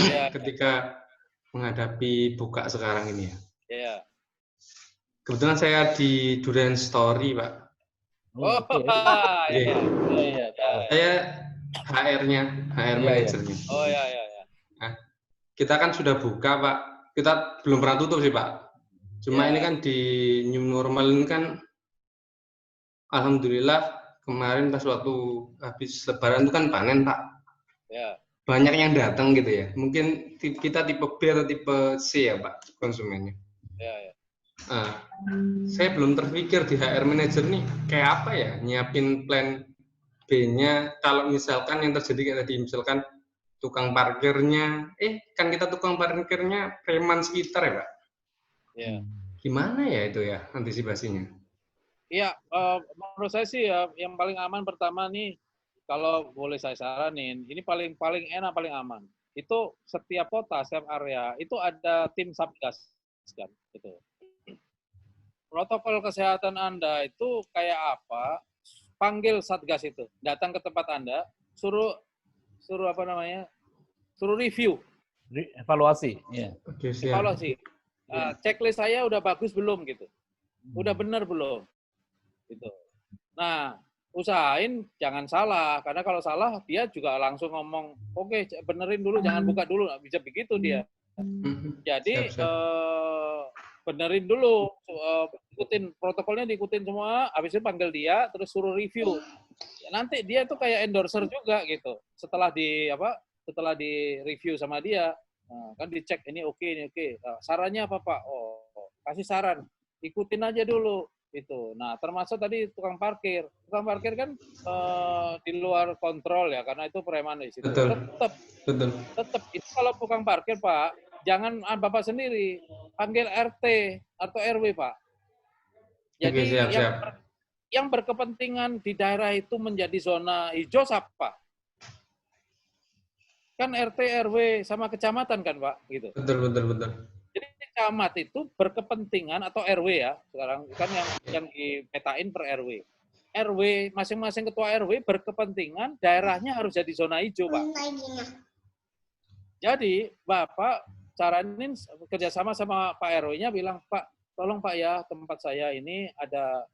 Ya. ketika menghadapi buka sekarang ini ya. Ya. Kebetulan saya di Durian Story, Pak. Oh, Iya. iya. Saya HR-nya, HR manajernya. Oh, ya. Nah, kita kan sudah buka, Pak. Kita belum pernah tutup sih, Pak. Cuma ini kan di new normal ini kan, alhamdulillah kemarin pas waktu habis Lebaran itu kan panen, Pak. Ya. Banyak yang datang gitu ya. Mungkin kita tipe B atau tipe C ya, Pak, konsumennya. Ya. Nah, saya belum terpikir di HR manager nih kayak apa ya nyiapin plan B-nya kalau misalkan yang terjadi kayak tadi, misalkan tukang parkirnya, kan kita tukang parkirnya preman sekitar ya, Pak. Ya. Gimana ya itu ya antisipasinya? Iya, menurut saya sih ya yang paling aman pertama nih, kalau boleh saya saranin, ini paling enak, paling aman. Itu setiap kota, setiap area itu ada tim satgas kan, gitu. Protokol kesehatan Anda itu kayak apa? Panggil satgas itu, datang ke tempat Anda, suruh apa namanya? Suruh review, Evaluasi. Ya. Oke, siap. evaluasi. checklist saya udah bagus belum gitu, udah benar belum, gitu. Nah, usahain jangan salah, karena kalau salah dia juga langsung ngomong, oke, benerin dulu, jangan buka dulu, nggak bisa begitu dia. Jadi benerin dulu, ikutin protokolnya, diikutin semua, habis itu panggil dia, terus suruh review. Nanti dia tuh kayak endorser juga gitu. Setelah di review sama dia, kan dicek ini oke, ini oke. Sarannya apa Pak? Oh, kasih saran, ikutin aja dulu. Itu. Nah, termasuk tadi tukang parkir. Tukang parkir kan di luar kontrol ya, karena itu preman di situ. Tetap itu kalau tukang parkir, Pak, jangan Bapak sendiri, panggil RT atau RW, Pak. Jadi yang berkepentingan di daerah itu menjadi zona hijau siapa? Kan RT, RW sama kecamatan kan, Pak, gitu. Betul. Jadi camat itu berkepentingan atau RW ya, sekarang kan yang dipetain per RW. RW, masing-masing ketua RW berkepentingan daerahnya harus jadi zona hijau, Pak. Jadi Bapak caranin kerjasama sama Pak RW-nya bilang, Pak, tolong Pak ya, tempat saya ini ada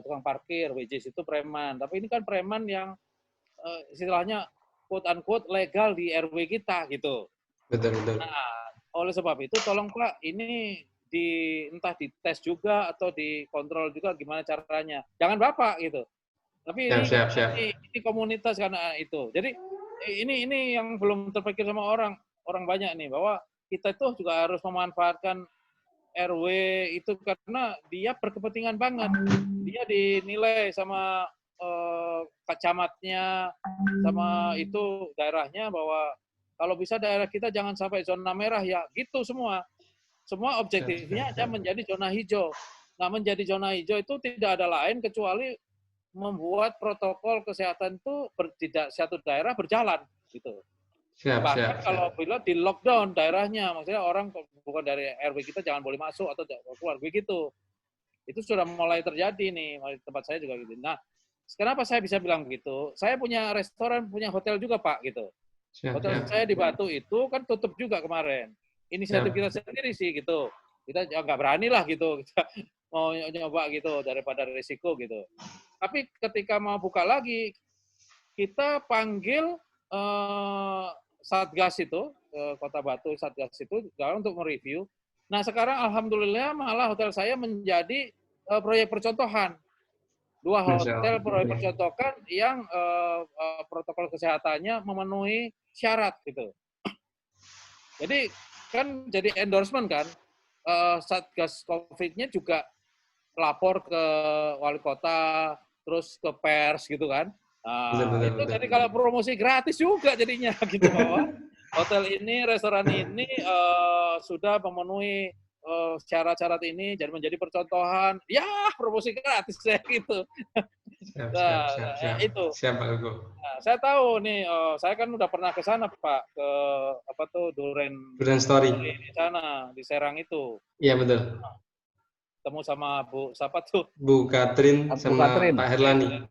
tukang parkir, which is itu preman. Tapi ini kan preman yang istilahnya quote-unquote legal di RW kita gitu. Betul. Nah, oleh sebab itu tolong Pak, ini entah dites juga atau dikontrol juga gimana caranya. Jangan Bapak gitu. Tapi ini komunitas karena itu. Jadi ini yang belum terpikir sama orang banyak nih, bahwa kita itu juga harus memanfaatkan RW itu karena dia berkepentingan banget. Dia dinilai sama camatnya, sama itu daerahnya, bahwa kalau bisa daerah kita jangan sampai zona merah ya, gitu semua. Semua objektifnya aja menjadi zona hijau. Nah, menjadi zona hijau itu tidak ada lain kecuali membuat protokol kesehatan itu tidak satu daerah berjalan gitu. Bahkan kalau bila di lockdown daerahnya, maksudnya orang bukan dari RW kita jangan boleh masuk atau keluar begitu. Itu sudah mulai terjadi nih, tempat saya juga gitu. Nah, kenapa saya bisa bilang begitu? Saya punya restoran, punya hotel juga Pak gitu. Hotel saya di Batu itu kan tutup juga kemarin. Inisiatif kita sendiri sih gitu. Kita nggak berani lah gitu. Kita mau nyoba gitu daripada risiko gitu. Tapi ketika mau buka lagi, kita panggil Satgas itu, Kota Batu Satgas itu untuk mereview. Nah sekarang alhamdulillah malah hotel saya menjadi proyek percontohan. 2 hotel proyek percontohan yang protokol kesehatannya memenuhi syarat gitu. Jadi kan jadi endorsement kan, Satgas COVID-nya juga lapor ke wali kota, terus ke pers gitu kan. Itu jadi kalau promosi gratis juga jadinya gitu, bahwa hotel ini, restoran ini sudah memenuhi syarat-syarat ini, jadi menjadi percontohan. Ya, promosi gratis saya gitu. Siap. Itu. Siap, Pak Hugo. Nah, saya tahu nih, saya kan udah pernah ke sana Pak, ke Duren Story di sana, di Serang itu. Iya betul. Ketemu sama Bu siapa tuh? Bu Katrin sama Pak Herlani.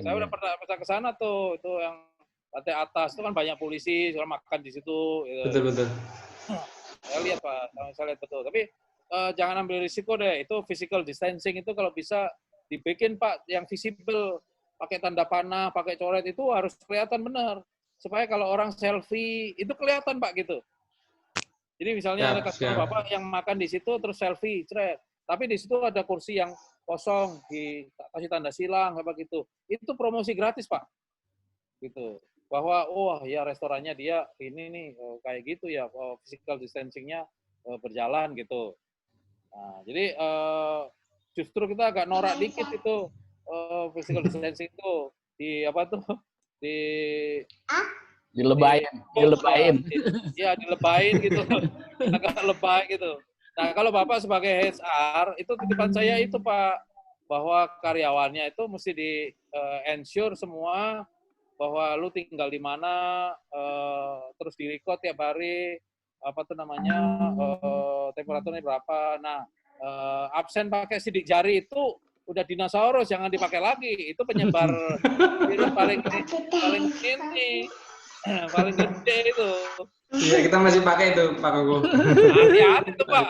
Saya udah pernah ke sana tuh, itu yang lantai atas itu kan banyak polisi, soal makan di situ. Gitu. Betul. Saya lihat Pak, saya lihat betul. Tapi jangan ambil risiko deh, itu physical distancing itu kalau bisa dibikin Pak yang visible, pakai tanda panah, pakai coret itu harus kelihatan benar. Supaya kalau orang selfie itu kelihatan Pak gitu. Jadi misalnya ada customer Bapak yang makan di situ terus selfie, cret. Tapi di situ ada kursi yang kosong, dikasih tanda silang apa gitu. Itu promosi gratis Pak. Gitu. Bahwa ya restorannya dia ini nih kayak gitu ya, physical distancing-nya berjalan gitu. Nah, jadi justru kita agak norak dikit itu physical distancing itu dilebayin gitu, agak lebay gitu. Nah kalau Bapak sebagai HR itu titipan saya itu Pak, bahwa karyawannya itu mesti di ensure semua bahwa lu tinggal di mana, terus di record tiap hari temperaturnya berapa. Nah absen pakai sidik jari itu udah dinosaurus, jangan dipakai lagi, itu penyebar virus paling gede itu. Iya, kita masih pakai itu, Pak Koko. Hati-hati tuh Pak,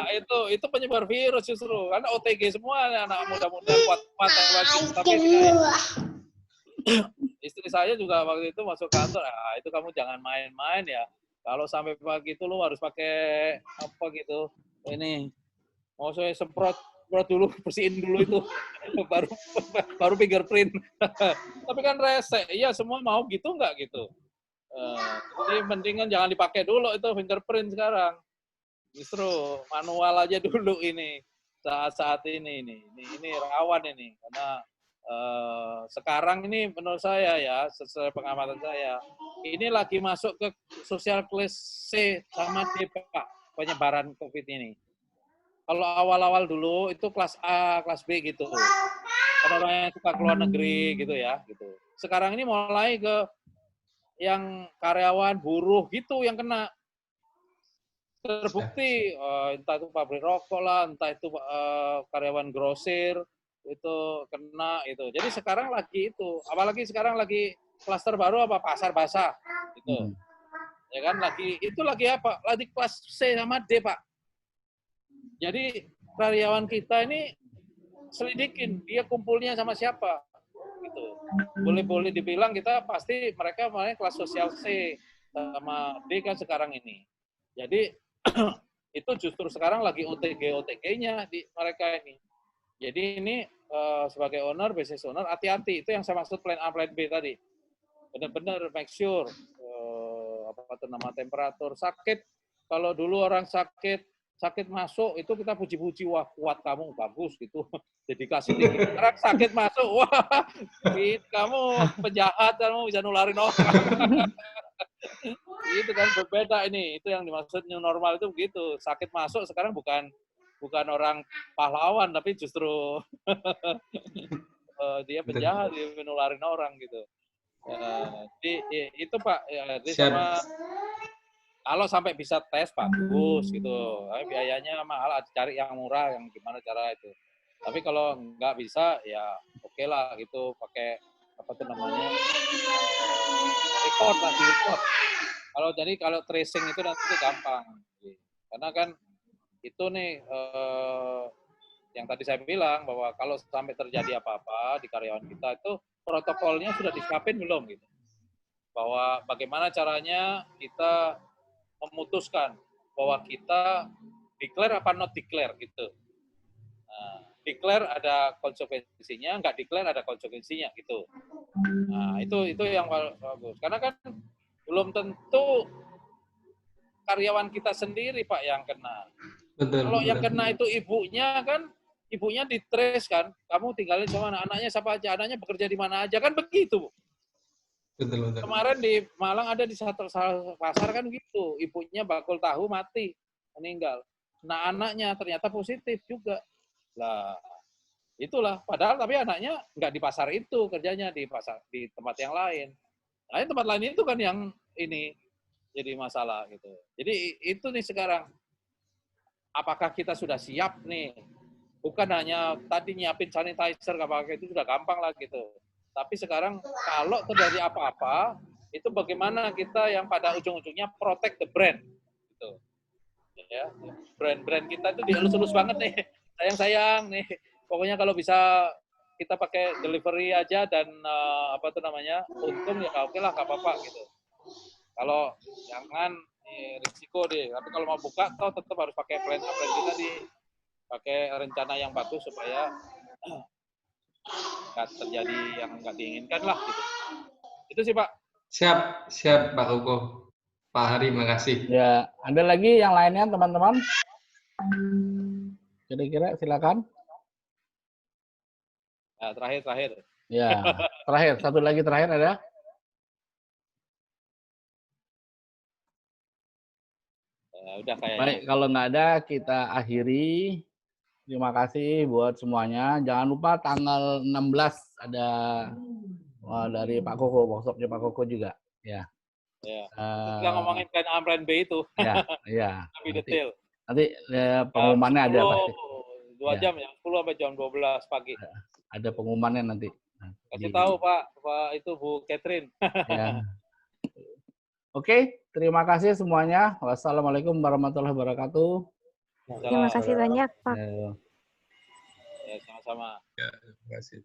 itu penyebar virus justru. Karena OTG semua anak muda-muda kuat-kuat lagi. Tapi istri saya juga waktu itu masuk kantor, itu kamu jangan main-main ya. Kalau sampai pagi itu lu harus pakai apa gitu. Ini mau saya semprot dulu, bersihin dulu itu. baru fingerprint. Tapi kan rese. Iya, semua mau gitu nggak gitu. Jadi mendingan jangan dipakai dulu itu fingerprint sekarang. Justru manual aja dulu ini saat-saat ini rawan ini karena sekarang ini menurut saya ya sesuai pengamatan saya ini lagi masuk ke social class C sama D Pak penyebaran COVID ini. Kalau awal-awal dulu itu kelas A, kelas B gitu. Orang yang suka keluar negeri gitu ya gitu. Sekarang ini mulai ke yang karyawan buruh gitu yang kena. Terbukti entah itu pabrik rokok lah, entah itu karyawan grosir itu kena itu. Jadi sekarang lagi itu, apalagi sekarang lagi klaster baru apa pasar basah gitu. Ya kan lagi apa? Lagi kelas C sama D, Pak. Jadi karyawan kita ini selidikin dia kumpulnya sama siapa gitu. Boleh dibilang kita pasti mereka malah kelas sosial C sama D kan sekarang ini. Jadi itu justru sekarang lagi OTG-nya di mereka ini. Jadi ini sebagai owner, business owner, hati-hati. Itu yang saya maksud plan A, plan B tadi. Benar-benar make sure temperatur sakit. Kalau dulu orang sakit masuk itu kita puji-puji, wah kuat kamu, bagus gitu. Dedikasi tinggi. Sekarang sakit masuk, wah kamu penjahat, kamu bisa nularin orang. Itu kan berbeda ini. Itu yang dimaksud new normal itu begitu. Sakit masuk sekarang bukan orang pahlawan tapi justru dia penjahat, dia menularin orang gitu. Jadi itu Pak. Jadi sama kalau sampai bisa tes bagus gitu. Biayanya mahal, cari yang murah, yang gimana cara itu. Tapi kalau nggak bisa ya oke lah gitu pakai apa tuh namanya record. Kalau tracing itu nanti gampang, karena kan itu nih yang tadi saya bilang bahwa kalau sampai terjadi apa-apa di karyawan kita itu protokolnya sudah disiapin belum gitu, bahwa bagaimana caranya kita memutuskan bahwa kita declare apa not declare gitu. Nah, declare ada konsekuensinya, nggak declare ada konsekuensinya gitu. Nah itu yang bagus, karena kan belum tentu karyawan kita sendiri Pak yang kena. Kalau yang kena itu ibunya kan, ibunya ditrace kan, kamu tinggalin sama anaknya siapa aja, anaknya bekerja di mana aja kan begitu. Betul. Kemarin di Malang ada di satu pasar kan gitu, ibunya bakul tahu mati, meninggal. Nah anaknya ternyata positif juga. Lah itulah, padahal tapi anaknya nggak di pasar itu kerjanya, di tempat yang lain. Nah, tempat lain itu kan yang ini jadi masalah gitu. Jadi itu nih sekarang, apakah kita sudah siap nih? Bukan hanya tadi nyiapin sanitizer, apakah itu sudah gampang lah gitu. Tapi sekarang kalau terjadi apa-apa, itu bagaimana kita yang pada ujung-ujungnya protect the brand gitu. Ya, brand kita itu dielus-elus banget nih. Sayang-sayang nih. Pokoknya kalau bisa kita pakai delivery aja dan untung ya oke lah, nggak apa-apa gitu. Kalau jangan risiko deh. Tapi kalau mau buka, tetap harus pakai plan A, plan B tadi, pakai rencana yang bagus supaya nggak terjadi yang nggak diinginkan lah gitu. Itu sih Pak. Siap Pak Koko. Pak Hari, makasih. Ya, ada lagi yang lainnya teman-teman? Kira-kira silakan. Nah, terakhir. Ya, terakhir. Satu lagi terakhir ada? Udah kayaknya. Baik, kalau nggak ada kita akhiri. Terima kasih buat semuanya. Jangan lupa tanggal 16 ada dari Pak Koko, workshopnya Pak Koko juga. Ya. Kita ngomongin plan A, plan B itu. Ya. Lebih detail. Nanti pengumumannya ada pasti. 2 jam ya, 10 sampai jam 12 pagi. Ada pengumumannya nanti. Kasih tahu Pak itu Bu Catherine. Ya. Oke, terima kasih semuanya. Wassalamualaikum warahmatullahi wabarakatuh. Terima kasih banyak, Pak. Ya. Ya, sama-sama. Ya, terima kasih.